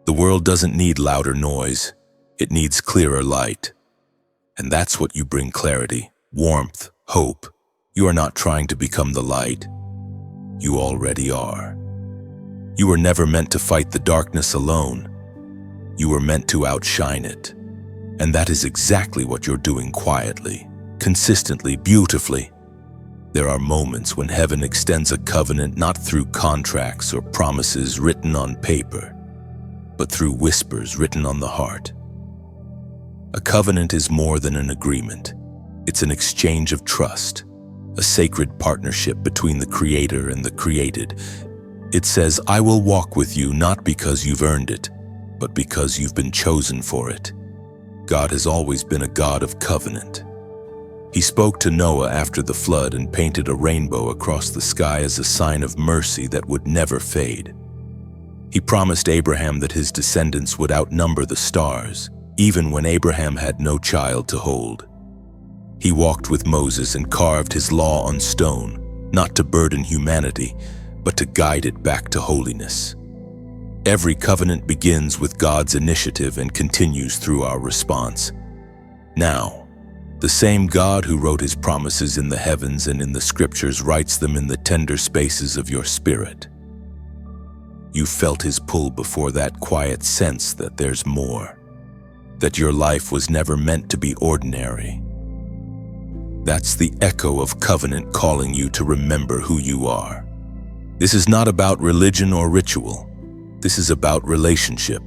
The world doesn't need louder noise. It needs clearer light. And that's what you bring: clarity, warmth, hope. You are not trying to become the light. You already are. You were never meant to fight the darkness alone. You were meant to outshine it. And that is exactly what you're doing, quietly, consistently, beautifully. There are moments when heaven extends a covenant, not through contracts or promises written on paper, but through whispers written on the heart. A covenant is more than an agreement. It's an exchange of trust, a sacred partnership between the Creator and the created. It says, I will walk with you not because you've earned it, but because you've been chosen for it. God has always been a God of covenant. He spoke to Noah after the flood and painted a rainbow across the sky as a sign of mercy that would never fade. He promised Abraham that his descendants would outnumber the stars, even when Abraham had no child to hold. He walked with Moses and carved his law on stone, not to burden humanity, but to guide it back to holiness. Every covenant begins with God's initiative and continues through our response. Now, the same God who wrote his promises in the heavens and in the scriptures writes them in the tender spaces of your spirit. You felt his pull before, that quiet sense that there's more, that your life was never meant to be ordinary. That's the echo of covenant calling you to remember who you are. This is not about religion or ritual. This is about relationship.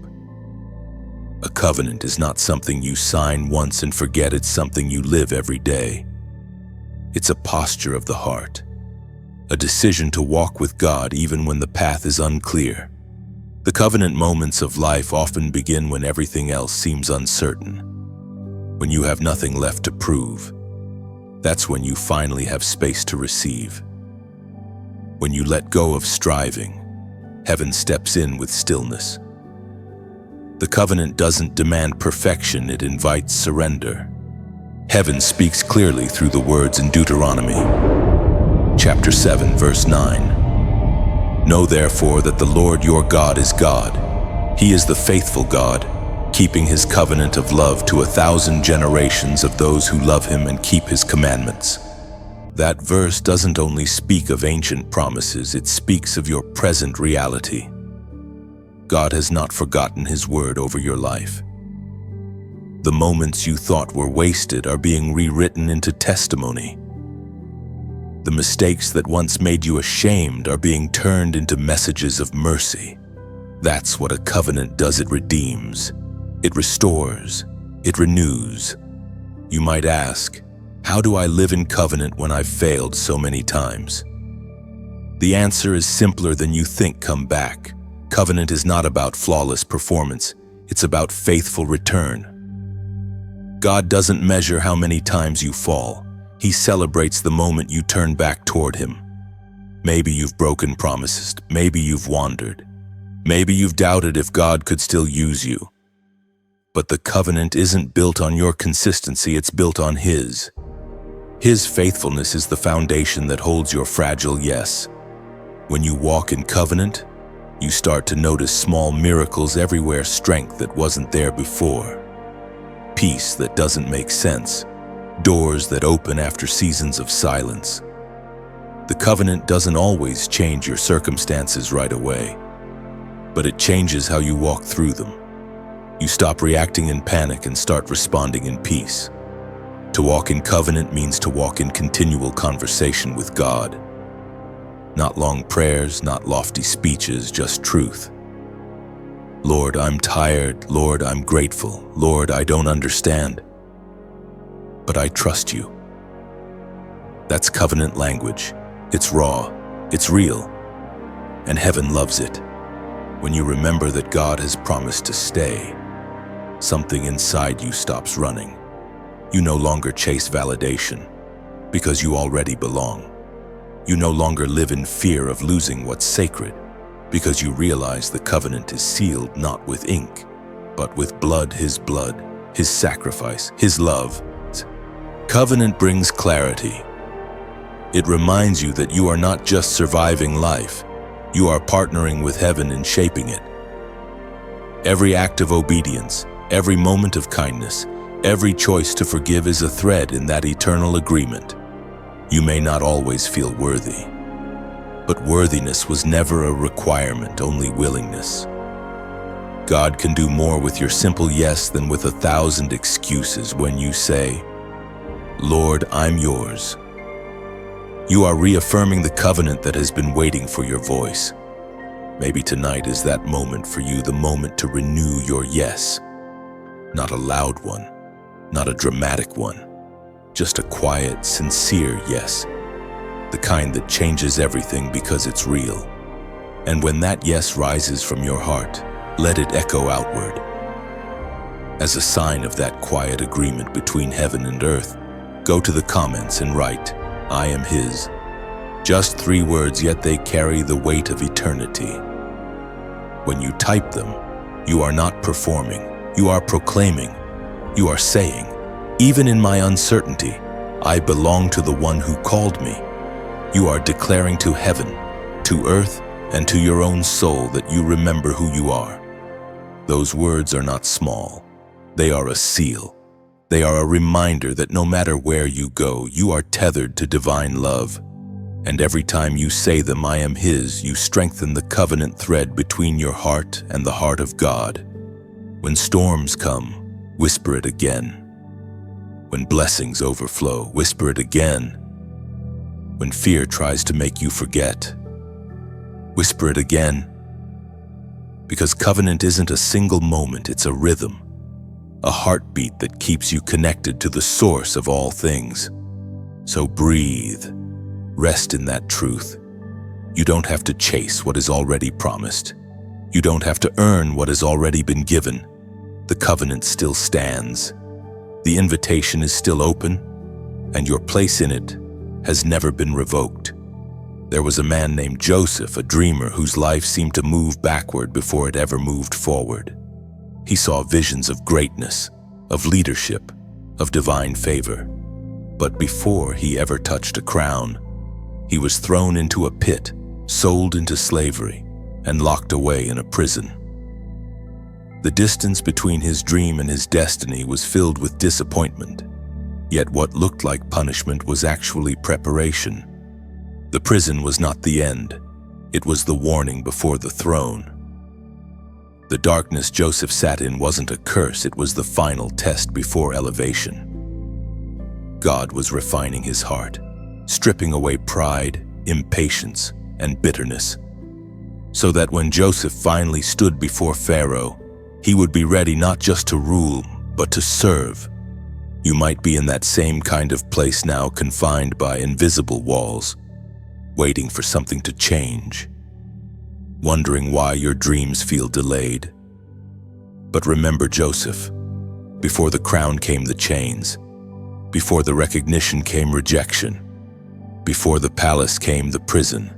A covenant is not something you sign once and forget. It's something you live every day. It's a posture of the heart, a decision to walk with God even when the path is unclear. The covenant moments of life often begin when everything else seems uncertain, when you have nothing left to prove. That's when you finally have space to receive. When you let go of striving, heaven steps in with stillness. The covenant doesn't demand perfection, it invites surrender. Heaven speaks clearly through the words in Deuteronomy, chapter 7, verse 9. Know therefore that the Lord your God is God. He is the faithful God, keeping his covenant of love to 1,000 generations of those who love him and keep his commandments. That verse doesn't only speak of ancient promises, it speaks of your present reality. God has not forgotten his word over your life. The moments you thought were wasted are being rewritten into testimony. The mistakes that once made you ashamed are being turned into messages of mercy. That's what a covenant does. It redeems, it restores, it renews. You might ask, how do I live in covenant when I've failed so many times? The answer is simpler than you think. Come back. Covenant is not about flawless performance. It's about faithful return. God doesn't measure how many times you fall. He celebrates the moment you turn back toward him. Maybe you've broken promises. Maybe you've wandered. Maybe you've doubted if God could still use you. But the covenant isn't built on your consistency, it's built on his. His faithfulness is the foundation that holds your fragile yes. When you walk in covenant, you start to notice small miracles everywhere, strength that wasn't there before, peace that doesn't make sense, doors that open after seasons of silence. The covenant doesn't always change your circumstances right away, but it changes how you walk through them. You stop reacting in panic and start responding in peace. To walk in covenant means to walk in continual conversation with God. Not long prayers, not lofty speeches, just truth. Lord, I'm tired. Lord, I'm grateful. Lord, I don't understand, but I trust you. That's covenant language. It's raw, it's real, and heaven loves it. When you remember that God has promised to stay, something inside you stops running. You no longer chase validation because you already belong. You no longer live in fear of losing what's sacred because you realize the covenant is sealed not with ink, but with blood, his sacrifice, his love. Covenant brings clarity. It reminds you that you are not just surviving life, you are partnering with heaven in shaping it. Every act of obedience, every moment of kindness, every choice to forgive is a thread in that eternal agreement. You may not always feel worthy, but worthiness was never a requirement, only willingness. God can do more with your simple yes than with 1,000 excuses. When you say, Lord, I'm yours, you are reaffirming the covenant that has been waiting for your voice. Maybe tonight is that moment for you, the moment to renew your yes. Not a loud one, not a dramatic one, just a quiet, sincere yes, the kind that changes everything because it's real. And when that yes rises from your heart, let it echo outward. As a sign of that quiet agreement between heaven and earth, go to the comments and write, "I am His." Just 3 words, yet they carry the weight of eternity. When you type them, you are not performing, you are proclaiming, you are saying, "Even in my uncertainty, I belong to the one who called me." You are declaring to heaven, to earth, and to your own soul that you remember who you are. Those words are not small. They are a seal. They are a reminder that no matter where you go, you are tethered to divine love. And every time you say them, "I am His," you strengthen the covenant thread between your heart and the heart of God. When storms come, whisper it again. When blessings overflow, whisper it again. When fear tries to make you forget, whisper it again. Because covenant isn't a single moment, it's a rhythm, a heartbeat that keeps you connected to the source of all things. So breathe, rest in that truth. You don't have to chase what is already promised. You don't have to earn what has already been given. The covenant still stands. The invitation is still open, and your place in it has never been revoked. There was a man named Joseph, a dreamer whose life seemed to move backward before it ever moved forward. He saw visions of greatness, of leadership, of divine favor. But before he ever touched a crown, he was thrown into a pit, sold into slavery, and locked away in a prison. The distance between his dream and his destiny was filled with disappointment. Yet what looked like punishment was actually preparation. The prison was not the end. It was the warning before the throne. The darkness Joseph sat in wasn't a curse, it was the final test before elevation. God was refining his heart, stripping away pride, impatience, and bitterness, so that when Joseph finally stood before Pharaoh, he would be ready not just to rule, but to serve. You might be in that same kind of place now, confined by invisible walls, waiting for something to change, wondering why your dreams feel delayed. But remember Joseph. Before the crown came the chains. Before the recognition came rejection. Before the palace came the prison.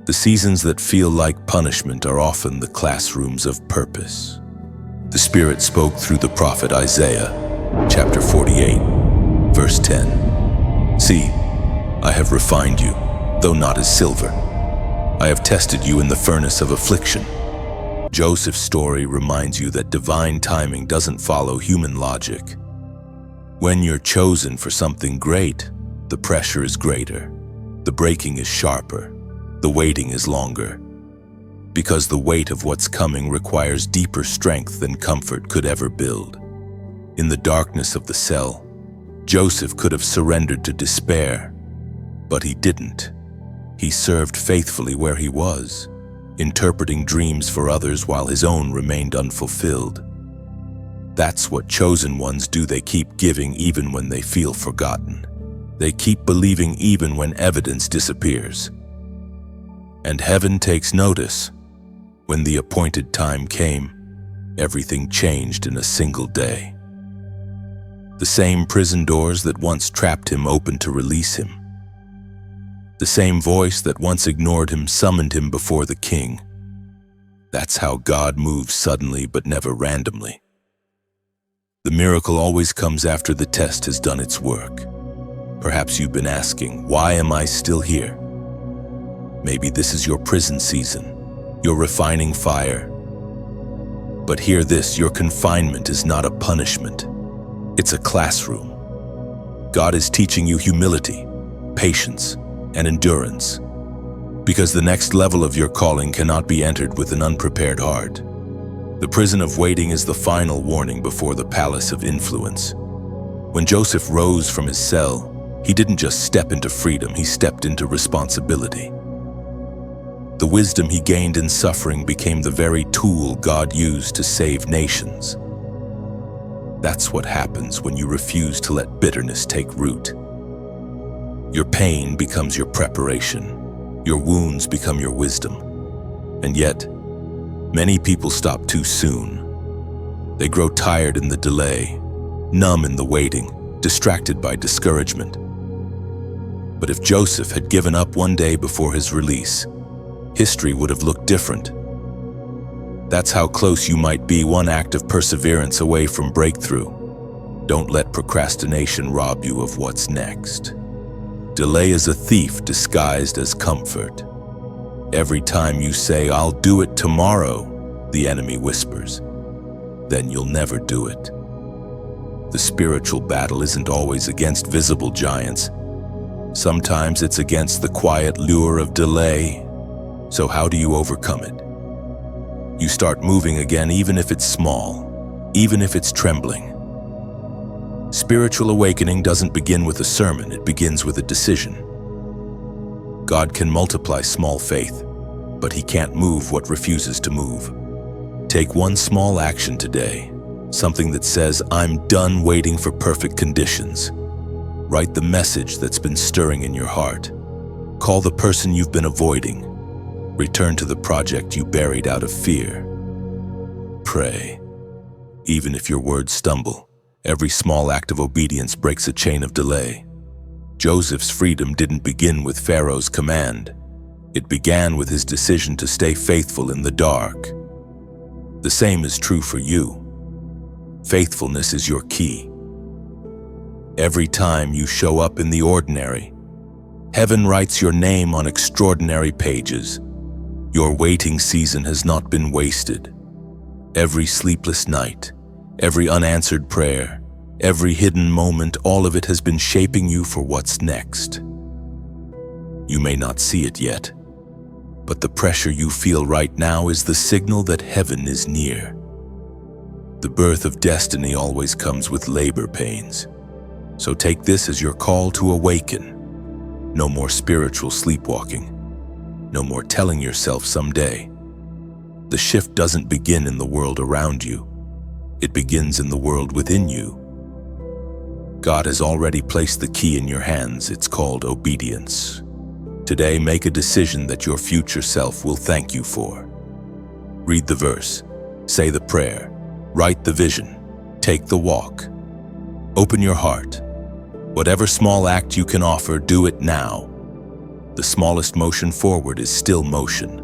The seasons that feel like punishment are often the classrooms of purpose. The Spirit spoke through the prophet Isaiah, chapter 48, verse 10. "See, I have refined you, though not as silver. I have tested you in the furnace of affliction." Joseph's story reminds you that divine timing doesn't follow human logic. When you're chosen for something great, the pressure is greater, the braking is sharper, the waiting is longer. Because the weight of what's coming requires deeper strength than comfort could ever build. In the darkness of the cell, Joseph could have surrendered to despair, but he didn't. He served faithfully where he was, interpreting dreams for others while his own remained unfulfilled. That's what chosen ones do. They keep giving even when they feel forgotten. They keep believing even when evidence disappears. And heaven takes notice. When the appointed time came, everything changed in a single day. The same prison doors that once trapped him opened to release him. The same voice that once ignored him summoned him before the king. That's how God moves suddenly but never randomly. The miracle always comes after the test has done its work. Perhaps you've been asking, why am I still here? Maybe this is your prison season, your refining fire. But hear this, your confinement is not a punishment. It's a classroom. God is teaching you humility, patience, and endurance. Because the next level of your calling cannot be entered with an unprepared heart. The prison of waiting is the final warning before the palace of influence. When Joseph rose from his cell, he didn't just step into freedom, he stepped into responsibility. The wisdom he gained in suffering became the very tool God used to save nations. That's what happens when you refuse to let bitterness take root. Your pain becomes your preparation. Your wounds become your wisdom. And yet, many people stop too soon. They grow tired in the delay, numb in the waiting, distracted by discouragement. But if Joseph had given up one day before his release, history would have looked different. That's how close you might be, one act of perseverance away from breakthrough. Don't let procrastination rob you of what's next. Delay is a thief disguised as comfort. Every time you say, "I'll do it tomorrow," the enemy whispers, then you'll never do it. The spiritual battle isn't always against visible giants. Sometimes it's against the quiet lure of delay. So how do you overcome it? You start moving again, even if it's small, even if it's trembling. Spiritual awakening doesn't begin with a sermon, it begins with a decision. God can multiply small faith, but He can't move what refuses to move. Take one small action today, something that says, "I'm done waiting for perfect conditions." Write the message that's been stirring in your heart. Call the person you've been avoiding. Return to the project you buried out of fear. Pray. Even if your words stumble, every small act of obedience breaks a chain of delay. Joseph's freedom didn't begin with Pharaoh's command. It began with his decision to stay faithful in the dark. The same is true for you. Faithfulness is your key. Every time you show up in the ordinary, heaven writes your name on extraordinary pages. Your waiting season has not been wasted. Every sleepless night, every unanswered prayer, every hidden moment, all of it has been shaping you for what's next. You may not see it yet, but the pressure you feel right now is the signal that heaven is near. The birth of destiny always comes with labor pains. So take this as your call to awaken. No more spiritual sleepwalking. No more telling yourself someday. The shift doesn't begin in the world around you. It begins in the world within you. God has already placed the key in your hands. It's called obedience. Today, make a decision that your future self will thank you for. Read the verse, say the prayer, write the vision, take the walk. Open your heart. Whatever small act you can offer, do it now. The smallest motion forward is still motion.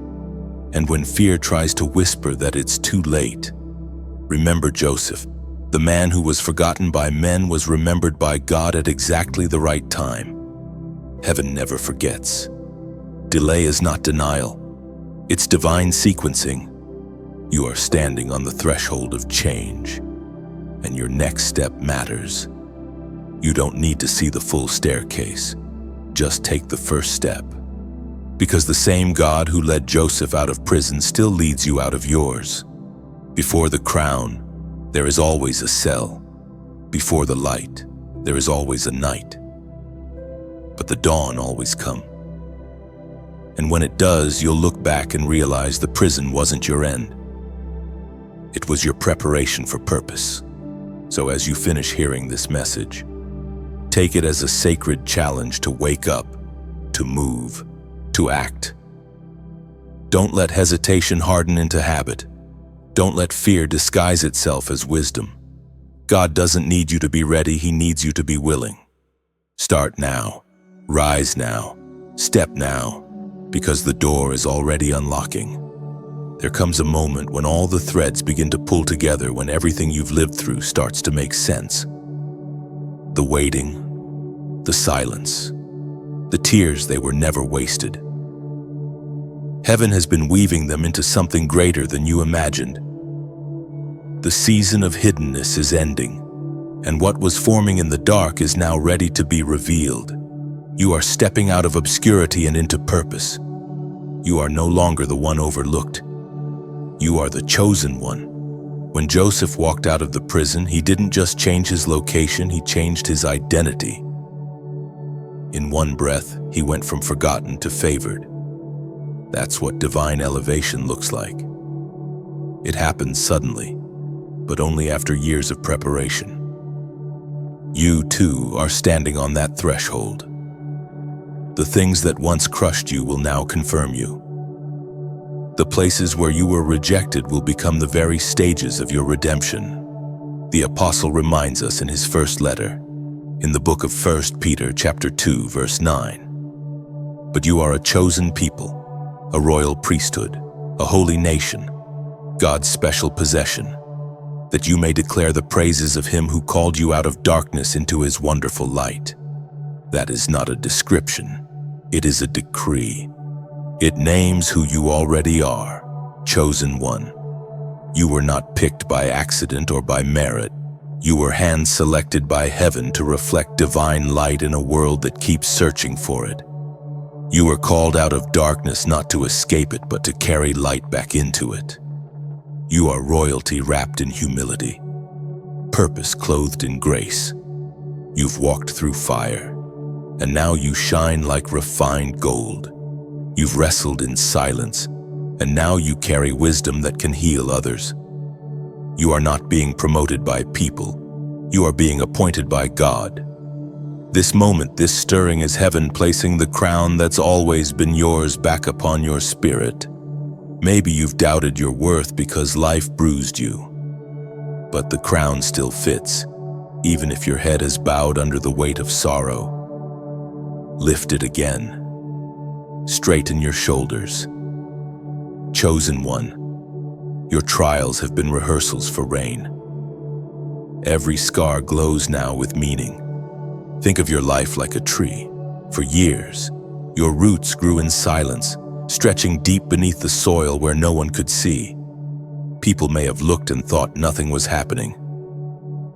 And when fear tries to whisper that it's too late, remember Joseph. The man who was forgotten by men was remembered by God at exactly the right time. Heaven never forgets. Delay is not denial. It's divine sequencing. You are standing on the threshold of change, and your next step matters. You don't need to see the full staircase. Just take the first step. Because the same God who led Joseph out of prison still leads you out of yours. Before the crown, there is always a cell. Before the light, there is always a night. But the dawn always comes. And when it does, you'll look back and realize the prison wasn't your end. It was your preparation for purpose. So as you finish hearing this message, take it as a sacred challenge to wake up, to move, to act. Don't let hesitation harden into habit. Don't let fear disguise itself as wisdom. God doesn't need you to be ready, He needs you to be willing. Start now, rise now, step now, because the door is already unlocking. There comes a moment when all the threads begin to pull together, when everything you've lived through starts to make sense. The waiting, the silence, the tears, they were never wasted. Heaven has been weaving them into something greater than you imagined. The season of hiddenness is ending, and what was forming in the dark is now ready to be revealed. You are stepping out of obscurity and into purpose. You are no longer the one overlooked. You are the chosen one. When Joseph walked out of the prison, he didn't just change his location, he changed his identity. In one breath, he went from forgotten to favored. That's what divine elevation looks like. It happens suddenly, but only after years of preparation. You, too, are standing on that threshold. The things that once crushed you will now confirm you. The places where you were rejected will become the very stages of your redemption. The apostle reminds us in his first letter, in the book of 1 Peter chapter 2, verse 9. But you are a chosen people, a royal priesthood, a holy nation, God's special possession, that you may declare the praises of him who called you out of darkness into his wonderful light. That is not a description, it is a decree. It names who you already are, chosen one. You were not picked by accident or by merit. You were hand-selected by heaven to reflect divine light in a world that keeps searching for it. You were called out of darkness not to escape it, but to carry light back into it. You are royalty wrapped in humility, purpose clothed in grace. You've walked through fire, and now you shine like refined gold. You've wrestled in silence, and now you carry wisdom that can heal others. You are not being promoted by people, you are being appointed by God. This moment, this stirring is heaven placing the crown that's always been yours back upon your spirit. Maybe you've doubted your worth because life bruised you, but the crown still fits, even if your head is bowed under the weight of sorrow. Lift it again. Straighten your shoulders. Chosen one, your trials have been rehearsals for reign. Every scar glows now with meaning. Think of your life like a tree. For years, your roots grew in silence, stretching deep beneath the soil where no one could see. People may have looked and thought nothing was happening,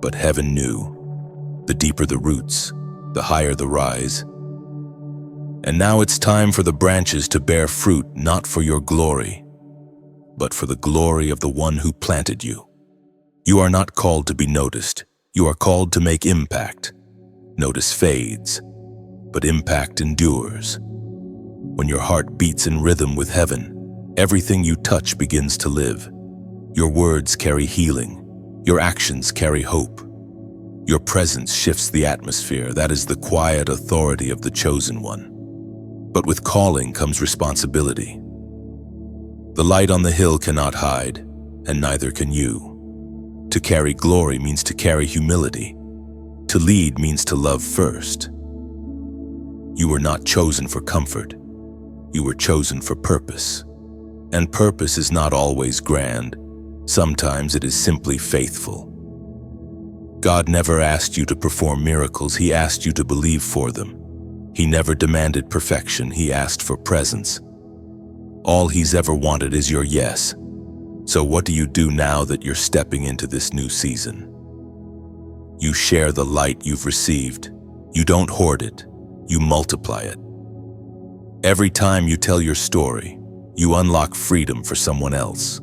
but heaven knew. The deeper the roots, the higher the rise. And now it's time for the branches to bear fruit, not for your glory, but for the glory of the one who planted you. You are not called to be noticed. You are called to make impact. Notice fades, but impact endures. When your heart beats in rhythm with heaven, everything you touch begins to live. Your words carry healing. Your actions carry hope. Your presence shifts the atmosphere. That is the quiet authority of the chosen one. But with calling comes responsibility. The light on the hill cannot hide, and neither can you. To carry glory means to carry humility. To lead means to love first. You were not chosen for comfort. You were chosen for purpose. And purpose is not always grand. Sometimes it is simply faithful. God never asked you to perform miracles. He asked you to believe for them. He never demanded perfection. He asked for presence. All he's ever wanted is your yes. So what do you do now that you're stepping into this new season? You share the light you've received. You don't hoard it. You multiply it. Every time you tell your story, you unlock freedom for someone else.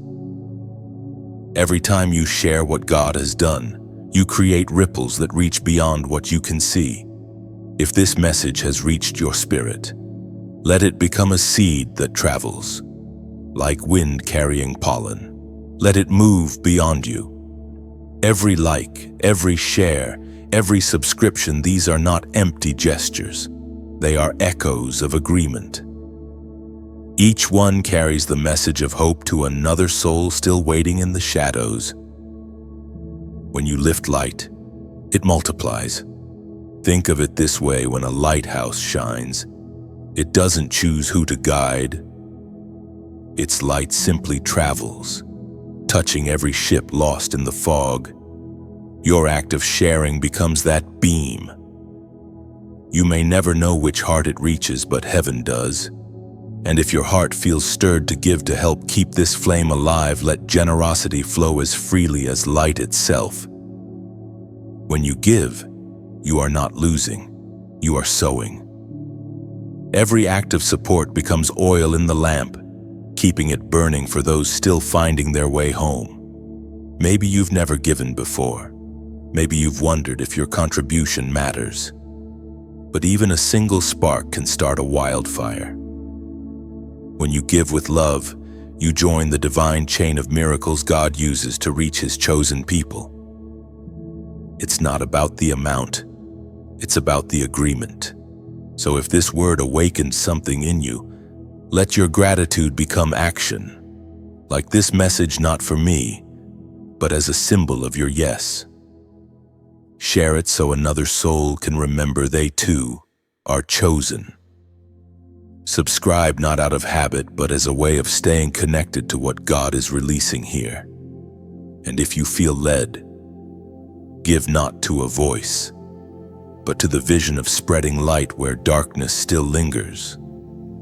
Every time you share what God has done, you create ripples that reach beyond what you can see. If this message has reached your spirit, let it become a seed that travels, like wind carrying pollen. Let it move beyond you. Every like, every share, every subscription, these are not empty gestures. They are echoes of agreement. Each one carries the message of hope to another soul still waiting in the shadows. When you lift light, it multiplies. Think of it this way: when a lighthouse shines, it doesn't choose who to guide. Its light simply travels, touching every ship lost in the fog. Your act of sharing becomes that beam. You may never know which heart it reaches, but heaven does. And if your heart feels stirred to give to help keep this flame alive, let generosity flow as freely as light itself. When you give, you are not losing, you are sowing. Every act of support becomes oil in the lamp, keeping it burning for those still finding their way home. Maybe you've never given before. Maybe you've wondered if your contribution matters. But even a single spark can start a wildfire. When you give with love, you join the divine chain of miracles God uses to reach His chosen people. It's not about the amount, it's about the agreement. So if this word awakened something in you, let your gratitude become action. Like this message not for me, but as a symbol of your yes. Share it so another soul can remember they too are chosen. Subscribe not out of habit, but as a way of staying connected to what God is releasing here. And if you feel led, give not to a voice, but to the vision of spreading light where darkness still lingers.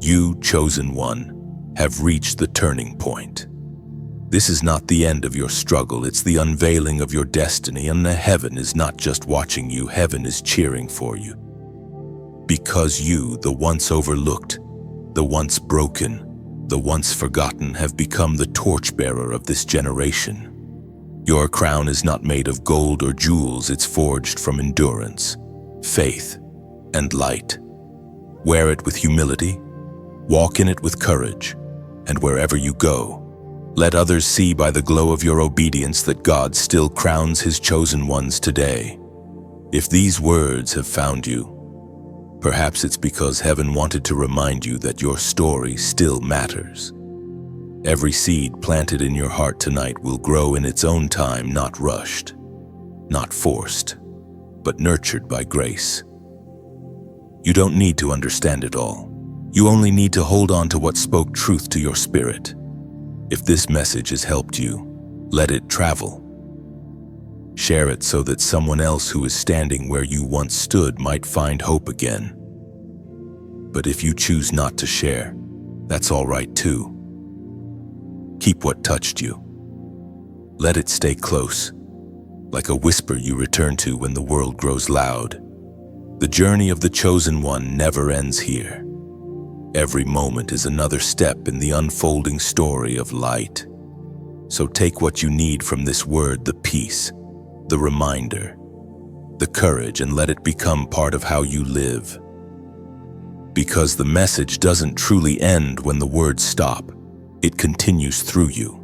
You, chosen one, have reached the turning point. This is not the end of your struggle, it's the unveiling of your destiny, and the heaven is not just watching you, heaven is cheering for you. Because you, the once overlooked, the once broken, the once forgotten, have become the torchbearer of this generation. Your crown is not made of gold or jewels, it's forged from endurance, faith, and light. Wear it with humility, walk in it with courage, and wherever you go, let others see by the glow of your obedience that God still crowns His chosen ones today. If these words have found you, perhaps it's because heaven wanted to remind you that your story still matters. Every seed planted in your heart tonight will grow in its own time, not rushed, not forced, but nurtured by grace. You don't need to understand it all. You only need to hold on to what spoke truth to your spirit. If this message has helped you, let it travel. Share it so that someone else who is standing where you once stood might find hope again. But if you choose not to share, that's all right too. Keep what touched you. Let it stay close, like a whisper you return to when the world grows loud. The journey of the chosen one never ends here. Every moment is another step in the unfolding story of light. So take what you need from this word, the peace, the reminder, the courage, and let it become part of how you live. Because the message doesn't truly end when the words stop. It continues through you.